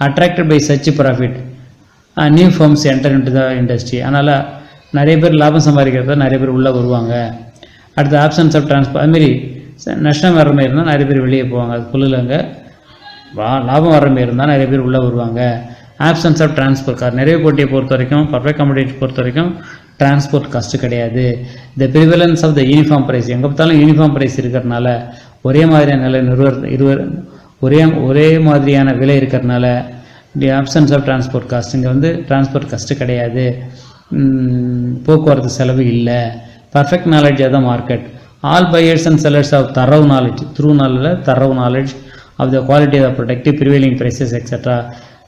Attracted by such profit new firms enter into the industry. அதனால் நிறைய பேர் லாபம் சம்பாதிக்கிறத நிறைய பேர் உள்ளே வருவாங்க. அடுத்து ஆப்ஷன்ஸ் ஆஃப் டிரான்ஸ்போர்ட், அதுமாரி நஷ்டம் வர மாதிரி இருந்தால் நிறைய பேர் வெளியே போவாங்க. அது புல்லுலங்க லாபம் வர மாதிரி இருந்தால் நிறைய பேர் உள்ளே வருவாங்க. ஆப்ஷன்ஸ் ஆஃப் டிரான்ஸ்போர்ட் கார், நிறைய போட்டியை பொறுத்த வரைக்கும் பர்ஃபெக்ட் காம்படிஷன் பொறுத்த வரைக்கும் டிரான்ஸ்போர்ட் காஸ்ட்டு கிடையாது. The prevalence of the uniform price, எங்கே பார்த்தாலும் யூனிஃபார்ம் ப்ரைஸ் இருக்கிறதுனால ஒரே மாதிரியான ஒரே மாதிரியான விலை இருக்கிறதுனால the absence of transport cost, இங்கே வந்து டிரான்ஸ்போர்ட் காஸ்ட்டு கிடையாது, போக்குவரத்து செலவு இல்லை. perfect knowledge of the market. All buyers and sellers have thorough knowledge, thorough knowledge of the quality of the product, prevailing prices, etc.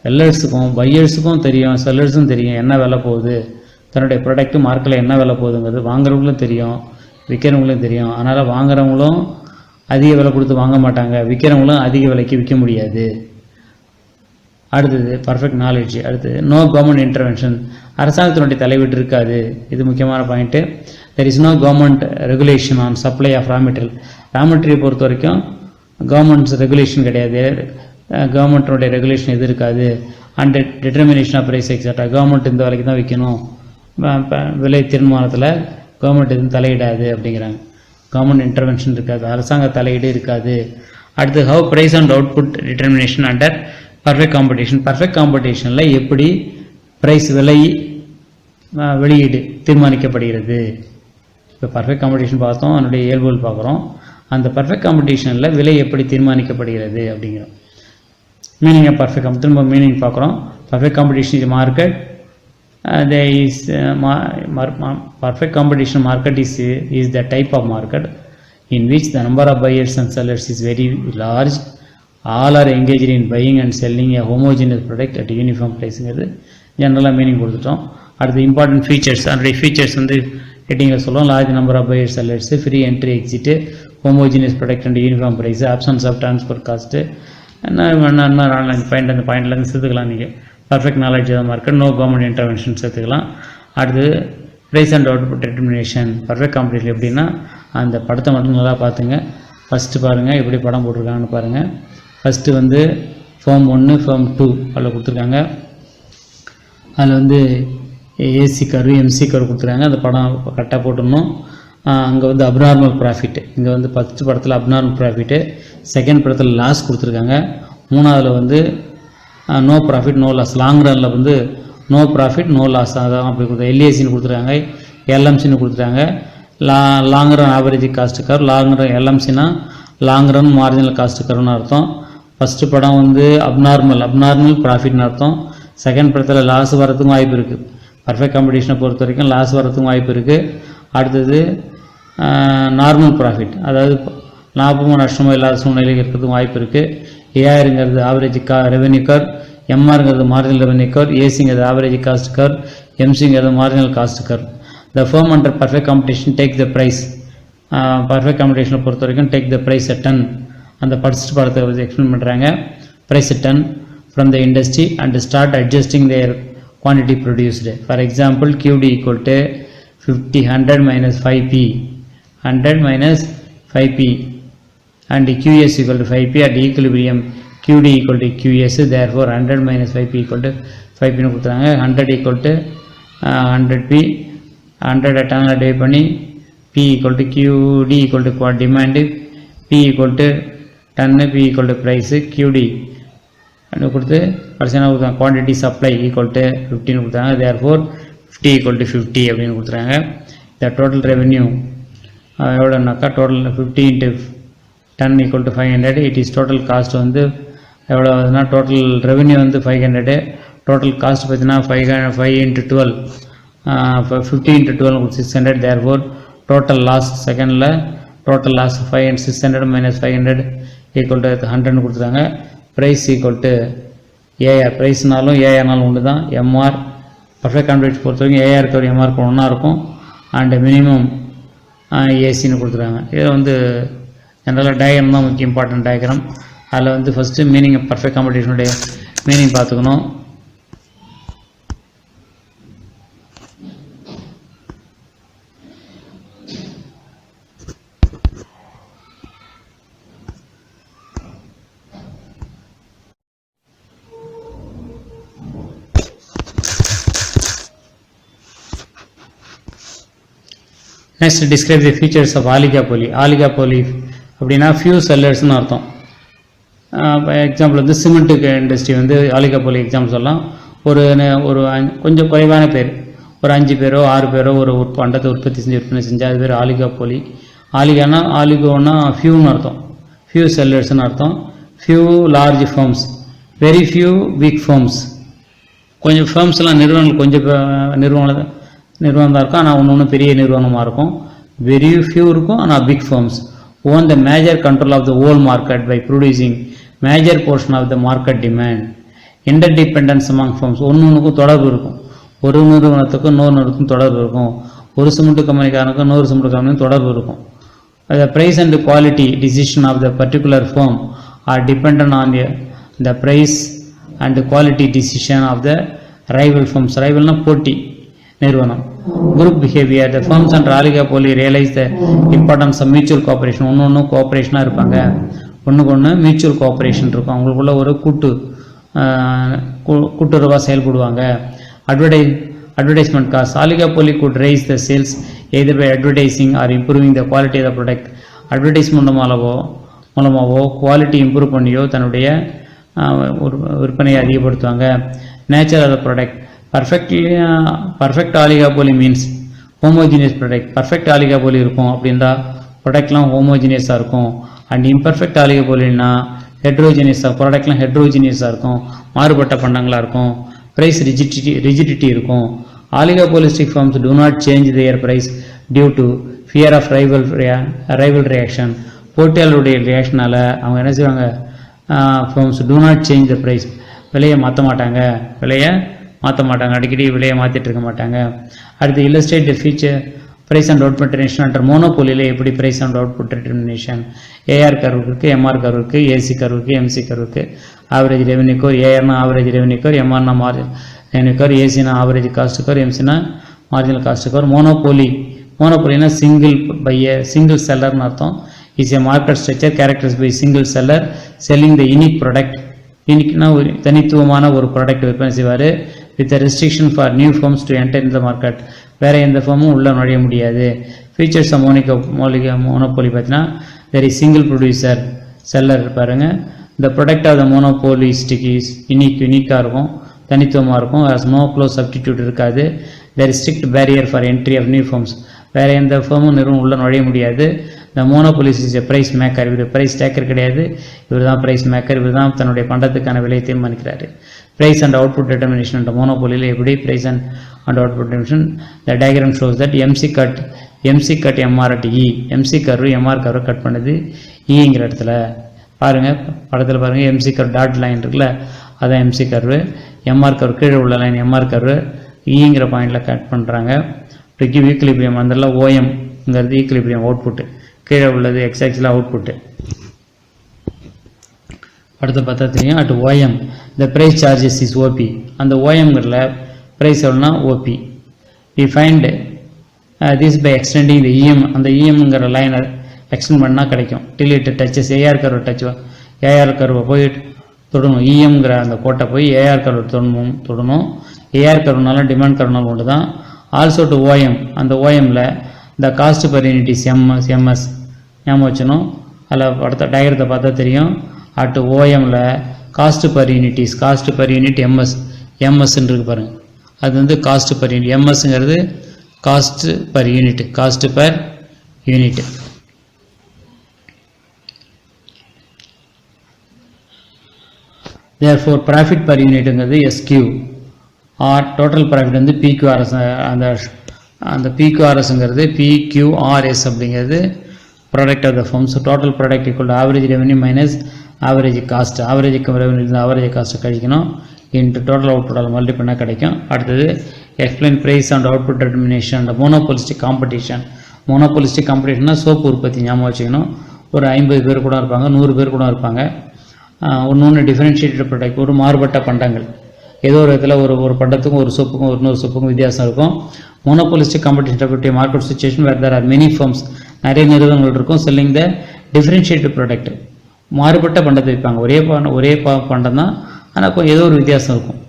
எல்லாருக்கும் பையர்ஸுக்கும் தெரியும், செல்லர்ஸும் தெரியும் என்ன விலை போகுது, தன்னுடைய ப்ராடக்ட் மார்க்கெட்டில் என்ன விலை போகுதுங்கிறது வாங்குறவங்களும் தெரியும், விற்கிறவங்களும் தெரியும். அதனால் வாங்குறவங்களும் அதிக விலை கொடுத்து வாங்க மாட்டாங்க, விற்கிறவங்களும் அதிக விலைக்கு விற்க முடியாது. அடுத்தது பர்ஃபெக்ட் நாலேஜ். அடுத்தது நோ கவர்மெண்ட் இன்டர்வென்ஷன், அரசாங்கத்தினுடைய தலையீடு இருக்காது. இது முக்கியமான point. There is no government regulation on supply of raw material. Raw material பொறுத்த வரைக்கும் கவர்மெண்ட்ஸ் ரெகுலேஷன் கிடையாது, கவர்மெண்ட்டினுடைய ரெகுலேஷன் எது இருக்காது. And determination of price etcetera, government இந்த விலைக்கு தான் விற்கணும், விலை தீர்மானத்தில் கவர்மெண்ட் எதுவும் தலையிடாது அப்படிங்கிறாங்க. கவர்மெண்ட் இன்டர்வென்ஷன் இருக்காது, அரசாங்க தலையீடு இருக்காது. அடுத்து how price and output determination under perfect competition. Perfect காம்படிஷனில் எப்படி ப்ரைஸ் விலை வெளியீடு தீர்மானிக்கப்படுகிறது. இப்போ பர்ஃபெக்ட் காம்படிஷன் பார்த்தோம், அதனுடைய இயல்புகள் பார்க்குறோம். அந்த பர்ஃபெக்ட் காம்படிஷனில் விலை எப்படி தீர்மானிக்கப்படுகிறது அப்படிங்கிறோம். மீனிங் ஆஃப் பர்ஃபெக்ட், திரும்ப மீனிங் பார்க்குறோம். Perfect competition is market. Perfect competition market is the type of market in which the number of buyers and sellers is very large. All are engaged in buying and selling a homogeneous product at uniform price. ஜென்ரலாக meaning கொடுத்துட்டோம். அடுத்து important features, அதனுடைய features வந்து ஹெட்டிங்கில் சொல்லுவோம். Large number of buyers sellers, free entry exit, homogeneous product and uniform price, absence of transport cost, என்ன point அந்த பாயிண்ட்லேருந்து சேர்த்துக்கலாம். நீங்கள் perfect knowledge of market, no government intervention சேர்த்துக்கலாம். அடுத்து price and output determination. Perfect competition எப்படின்னா அந்த படத்தை மட்டும் நல்லா பார்த்துங்க. ஃபஸ்ட்டு பாருங்கள் எப்படி படம் போட்டிருக்காங்கன்னு பாருங்கள். ஃபஸ்ட்டு வந்து ஃபார்ம் 1, ஃபார்ம் 2 அதில் கொடுத்துருக்காங்க. அதில் வந்து ஏசி கர்வு, எம்சி கர்வு கொடுத்துருக்காங்க. அந்த படம் கரெக்டாக போட்டுடணும். அங்கே வந்து அப்நார்மல் ப்ராஃபிட், இங்கே வந்து ஃபஸ்ட்டு படத்தில் அப்நார்மல் ப்ராஃபிட்டு, செகண்ட் படத்தில் லாஸ் கொடுத்துருக்காங்க. மூணாவதில் வந்து no profit no loss. Long ரனில் வந்து நோ ப்ராஃபிட் நோ லாஸ், அதான் அப்படி கொடுத்து எல்ஏசின்னு கொடுத்துருக்காங்க, எல்எம்சின்னு கொடுத்துருக்காங்க. Long run average cost curve, long run எல்எம்சினா லாங் ரன் மார்ஜினல் காஸ்ட் கர்வ்னு அர்த்தம். ஃபஸ்ட்டு படம் வந்து அப்நார்மல் ப்ராஃபிட்னு அர்த்தம். செகண்ட் படத்தில் லாஸ் வரதுக்கும் வாய்ப்பு இருக்குது. பர்ஃபெக்ட் காம்படிஷனை பொறுத்த வரைக்கும் லாஸ் வரதுக்கும் வாய்ப்பு இருக்குது. அடுத்தது நார்மல் ப்ராஃபிட், அதாவது லாபமோ நஷ்டமோ இல்லாத சூழ்நிலையில் இருக்கிறதுக்கும் வாய்ப்பு இருக்குது. ஏஆருங்கிறது ஆவரேஜ் ரெவென்யூ கர், எம்ஆருங்கிறது மார்ஜினல் ரெவென்யூ கர், ஏசிங்கிறது ஆவரேஜ் காஸ்ட் கர், எம்சிங்கிறது marginal cost curve. The firm under perfect competition take the price. Perfect காம்படிஷனை பொறுத்த வரைக்கும் டேக் த ப்ரைஸ் அட் 10. அந்த படிச்சுட்டு படத்தை வச்சு எக்ஸ்பிளைன் பண்ணுறாங்க. Price at 10 from the industry and start adjusting their quantity produced. For example, QD equal to 50, 100 minus 5P, 100 minus 5P, and QS equal to 5P at equilibrium. QD equal to QS, therefore 100 minus 5P equal to 5P னு கொடுத்துறாங்க. 100 equal to 100P, 100 10 divide பண்ணி P equal to QD equal to demand, P equal to 10, P equal to price, QD அப்படின்னு கொடுத்து கடைசியாக கொடுத்தாங்க quantity supply equal to 15 கொடுத்தாங்க. Therefore 50 equal to 50 அப்படின்னு கொடுத்துறாங்க. இந்த டோட்டல் ரெவென்யூ எவ்வளோனாக்கா total 50 × 10 equal to 500. It is total cost வந்து எவ்வளோ ஆகுதுன்னா டோட்டல் ரெவென்யூ வந்து 500, டோட்டல் காஸ்ட் பார்த்தீங்கன்னா 5 × 12, 50 × 12 600. தேர்ஃபோர் டோட்டல் லாஸ் செகண்டில் total loss 5 and 600 minus 500 equal to 100 கொடுத்துட்டாங்க. ப்ரைஸ் ஈக்குவல் டு ஏஆர், ப்ரைஸ்னாலும் ஏஆர்னாலும் ஒன்று தான். எம்ஆர் பர்ஃபெக்ட் காம்படிஷன் பொறுத்த வரைக்கும் ஏஆர் தவிர எம்ஆருக்கு ஒன்றா இருக்கும். அண்டு மினிமம் ஏசின்னு கொடுத்துருக்காங்க. இதில் வந்து ஜென்ரலாக டயக்ராம் தான் முக்கிய இம்பார்ட்டன்ட் டயக்ராம். அதில் வந்து ஃபஸ்ட்டு மீனிங் பர்ஃபெக்ட் காம்படிஷனுடைய மீனிங் பார்த்துக்கணும். Next describe the features of oligopoly. Oligopoly அப்படின்னா ஃபியூ செல்லர்ஸ்னு அர்த்தம். எக்ஸாம்பிள் வந்து சிமெண்ட்டுக்கு இண்டஸ்ட்ரி வந்து ஆலிகாபோலி எக்ஸாம்பிள் சொல்லலாம். ஒரு கொஞ்சம் குறைவான பேர், ஒரு 5 பேரோ 6 பேரோ ஒரு பண்டத்தை உற்பத்தி செஞ்சு விற்பனை செஞ்சால் அது பேர் ஆலிகாபோலி. ஆலிகானா ஆலிகோனா ஃபியூன்னு அர்த்தம், ஃபியூ செல்லர்ஸ்னு அர்த்தம். Few large firms, very few big firms. கொஞ்சம் ஃபர்ம்ஸ்லாம் நிறுவனங்கள் கொஞ்சம் நிறுவனம் தான் இருக்கும், ஆனால் ஒன்று பெரிய நிறுவனமாக இருக்கும். very few இருக்கும் ஆனால் big firms own the major control of the whole market by producing major portion of the market demand. Interdependence among firms ஒன்றுக்கும் தொடர்பு இருக்கும், ஒரு நிறுவனத்துக்கும் இன்னொரு நிறுவனத்துக்கும் தொடர்பு இருக்கும், ஒரு சிமெண்ட் கம்பெனிக்காரனுக்கும் இன்னொரு சிமெண்ட் கம்பெனிக்கும் தொடர்பு இருக்கும். The price and quality decision of the particular firm are dependent on the price and the quality decision of the rival firms. rivalனா போட்டி நிறுவனம். Group behavior, the firms and oligopoly realize the importance of mutual cooperation. ஒன்று கோஆப்ரேஷனாக இருப்பாங்க, ஒன்றுக்கு ஒன்று mutual cooperation இருக்கும், அவங்களுக்குள்ள ஒரு கூட்டுறவாக செயல்படுவாங்க. Advertisement cost, oligopoly could raise the sales either by advertising or improving the quality of the product. Advertisement மூலமாகவோ quality improve பண்ணியோ தன்னுடைய விற்பனையை அதிகப்படுத்துவாங்க. Nature of the product, perfect oligopoly means homogeneous product. Perfect oligopoly இருக்கும் அப்படின்றா ப்ராடக்ட்லாம் ஹோமோஜினியஸாக இருக்கும். And imperfect ஆலிகாபோலினா ஹெட்ரோஜினியஸாக, ப்ராடக்ட்லாம் ஹெட்ரோஜினியஸாக இருக்கும், மாறுபட்ட பண்டங்களாக இருக்கும். ப்ரைஸ் ரிஜிடிட்டி இருக்கும். ஆலிகோபோலிஸ்டிக் firms do not change their price due to fear of rival reaction. போட்டியாளருடைய ரியாக்ஷனால அவங்க என்ன செய்வாங்க, firms do not change the price, விலையை மாற்ற மாட்டாங்க, அடிக்கடி விலையை மாற்றிட்டு இருக்க மாட்டாங்க. அடுத்து illustrate the feature price and output determination under monopoly. எப்படி price and output determination, AR curve இருக்கு, MR curve இருக்கு, AC curve இருக்கு, MC curve இருக்கு. ஆவரேஜ் ரெவன்யூ கர், ஏஆர்னா ஆவரேஜ் ரெவன்யூ கர், எம்ஆர்னா மார்ஜின் ரெவன்யூ கர், ஏசினா ஆவரேஜ் காஸ்ட் கர், எம்சினா marginal cost curve. மோனோபோலினா சிங்கிள் செல்லர்னு அர்த்தம். Is a market structure characterized by single seller selling the unique product. யூனிக்னா ஒரு தனித்துவமான ஒரு ப்ராடக்ட் விற்பனை செய்வார். With restriction for new firms to enter in the market. வேறு எந்த ஃபார்மும் உள்ளே நுழைய முடியாது. ஃபீச்சர்ஸ் ஆஃப் மோனோபோலி பார்த்தீங்கன்னா there is single producer seller பாருங்கள். The product of the monopolistic is யூனிக்காக இருக்கும், தனித்துவமாக இருக்கும். as no close substitute இருக்காது. there is strict barrier for entry of new firms. வேறு எந்த ஃபர்மும் நிறுவனம் உள்ள நுழைய முடியாது. the monopolist is a price maker. இவர் ப்ரைஸ் டேக்கர் கிடையாது, இவர் தான் ப்ரைஸ் மேக்கர், இவர் தான் தன்னுடைய பண்டத்துக்கான விலையை தீர்மானிக்கிறாரு. Price and output determination and மோனோபோலியில் எப்படி price and output determination. the diagram shows that MC cut MR at E. MC curve MR curve cut பண்ணுது ஈங்கிற இடத்துல. பாருங்கள் படத்தில் பாருங்கள், எம்சி கர்வ் டாட் லைன் இருக்குல்ல, அதான் எம்சி கர்வு. எம்ஆர் கர்வ் கீழே உள்ள லைன் எம்ஆர் கர்வு ஈங்கிற பாயிண்டில் கட் பண்ணுறாங்க. இப்போ ஈக்குலிபிரியம் வந்துடல, ஓஎம்ங்கிறது ஈக்குலிபிரியம் அவுட்புட்டு, கீழே உள்ளது எக்ஸாக்சில் அவுட்புட்டு. அடுத்து பார்த்தா தெரியும். At OM the price charges is OP. அந்த ஓஎம்ங்கிறல ப்ரைஸ் எவ்வளோனா OP. We find this by extending the EM. அந்த இஎம்ங்கிற லைனை எக்ஸ்டெண்ட் பண்ணால் கிடைக்கும். டிலீட் டச்சஸ் ஏஆர் கர்வை ஏஆர் கர்வை போய் தொடணும். இஎம்ங்கிற அந்த கோட்டை போய் ஏஆர் கர்வை தொடணும். ஏஆர் கர்வ்னால டிமாண்ட் கர்வ்னால ஒன்று தான். Also to OM. அந்த ஓஎம்மில் the cost per unit is MS ஞாபகம் வச்சணும். அதில் அடுத்த டயக்ரத்தை பார்த்தா தெரியும். அட் ஓஎம்மில் காஸ்ட் பர் யூனிட் எம்எஸ்ன்னு இருக்கு பாருங்கள். அது வந்து காஸ்ட் பர் யூனிட். எம்எஸ்ங்கிறது cost per unit. therefore profit per unit ங்கிறது SQ or total profit வந்து PQRS. அந்த PQRSங்கிறது PQRS அப்படிங்கிறது product of the firm. so total product equal to average revenue minus average cost. average revenue இருந்து average cost கழிக்கணும் into total output all multiply பண்ணால் கிடைக்கும். அடுத்தது explain price and output determination and monopolistic competition. monopolistic competitionனா soap உற்பத்தி ஞாபகம் வச்சுக்கணும். ஒரு 50 பேர் கூட இருப்பாங்க, 100 பேர் கூட இருப்பாங்க. ஒன்று டிஃபரன்ஷியேட்டட் ப்ராடக்ட், ஒரு மாறுபட்ட பண்டங்கள். ஏதோ ஒரு இடத்துல ஒரு பண்டத்துக்கும் ஒரு சோப்புக்கும் இன்னொரு சோப்புக்கும் வித்தியாசம் இருக்கும். Monopolistic competition market situation where there are many firms. நிறைய நிறுவனங்கள் இருக்கும். செல்லிங் த டிஃபரன்ஷியேட்டட் ப்ராடக்ட், மாறுபட்ட பண்டத்தை விற்பாங்க. ஒரே பண்டம் தான், ஆனால் ஏதோ ஒரு வித்தியாசம் இருக்கும்.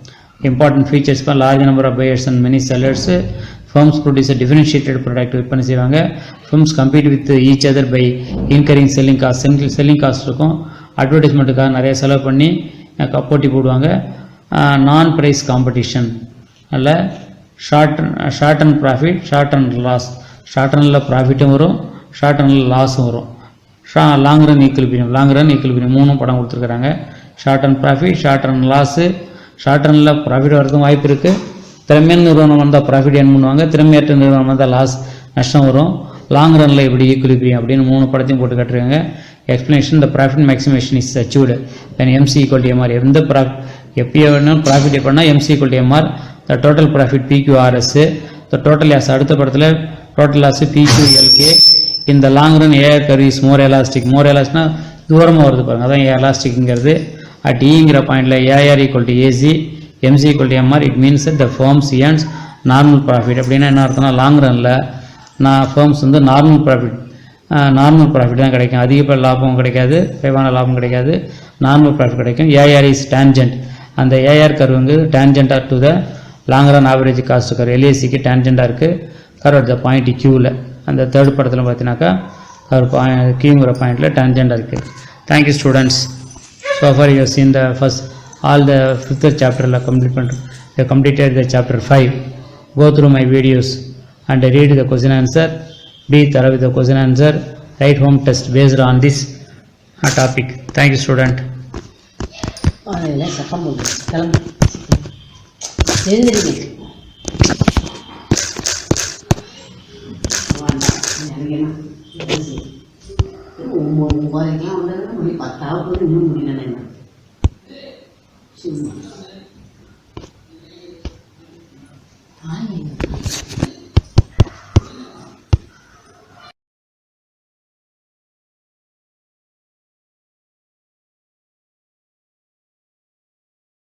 Important features large number of buyers and many sellers. Firms produce differentiated product விற்பனை செய்வாங்க. Firms compete with each other by incurring selling cost இருக்கும். அட்வர்டைஸ்மெண்ட்டுக்காக நிறைய செலவு பண்ணி போட்டி போடுவாங்க. நான் ப்ரைஸ் காம்படிஷன் அதில் short and profit, short and loss. Short ரனில் ப்ராஃபிட்டும் வரும், ஷார்ட் ரனில் லாஸும் வரும். லாங் ரன் ஈக்குவல் மூணும் படம் கொடுத்துருக்குறாங்க. Short and profit, short run loss. Short Ranil profit வரதுக்கும் வாய்ப்பு இருக்குது. திறமையான நிறுவனம் வந்தால் ப்ராஃபிட் ஏர்ன் பண்ணுவாங்க, திறமையற்ற நிறுவனம் வந்தால் நஷ்டம் வரும். லாங் ரனில் எப்படி ஈக்குலிபிரியம் அப்படின்னு 3 படத்தையும் போட்டு காட்டுருக்காங்க. Explanation the profit maximization is achieved when MC equal to MR. எந்த எப்போ வேணும் ப்ராஃபிட் எப்படின்னா MC equal to MR, the total profit PQRS, the total loss அடுத்த படத்தில் டோட்டல் லாஸ் PQLK. இந்த long run AR curve is more எலாஸ்டிக்னா தூரமாக வருது பாருங்க, அதான் எலாஸ்டிக்ங்கிறது. அட் ஈங்கிற பாயிண்டில் AR equal to AC, MC equal to MR, it means the firms earns normal profit. அப்படின்னா என்ன அர்த்தம்னா லாங் ரனில் ஃபர்ம்ஸ் வந்து நார்மல் ப்ராஃபிட் தான் கிடைக்கும், அதிக லாபம் கிடைக்காது, குறைவான லாபம் கிடைக்காது, நார்மல் ப்ராஃபிட் கிடைக்கும். ஏஆர் இஸ் டேன்ஜென்ட், அந்த ஏஆர் கர்வ் வந்து டேன்ஜென்டாக to the long run average cost curve, LACக்கு டேன்ஜென்டாக இருக்குது. கர்வ் அட் த பாயிண்ட் கியூவில், அந்த தேர்ட் படத்தில் பார்த்தீங்கன்னாக்கா கர்வ் கியூங்கிற பாயிண்டில் டேன்ஜென்டாக இருக்குது. Thank you students. So for you seen the first all the 5th சாப்டரில் completed the chapter 5. Go through my videos and read the question answer. Be thorough with the question answer. Write home test based on this topic. Thank you, student. முடியல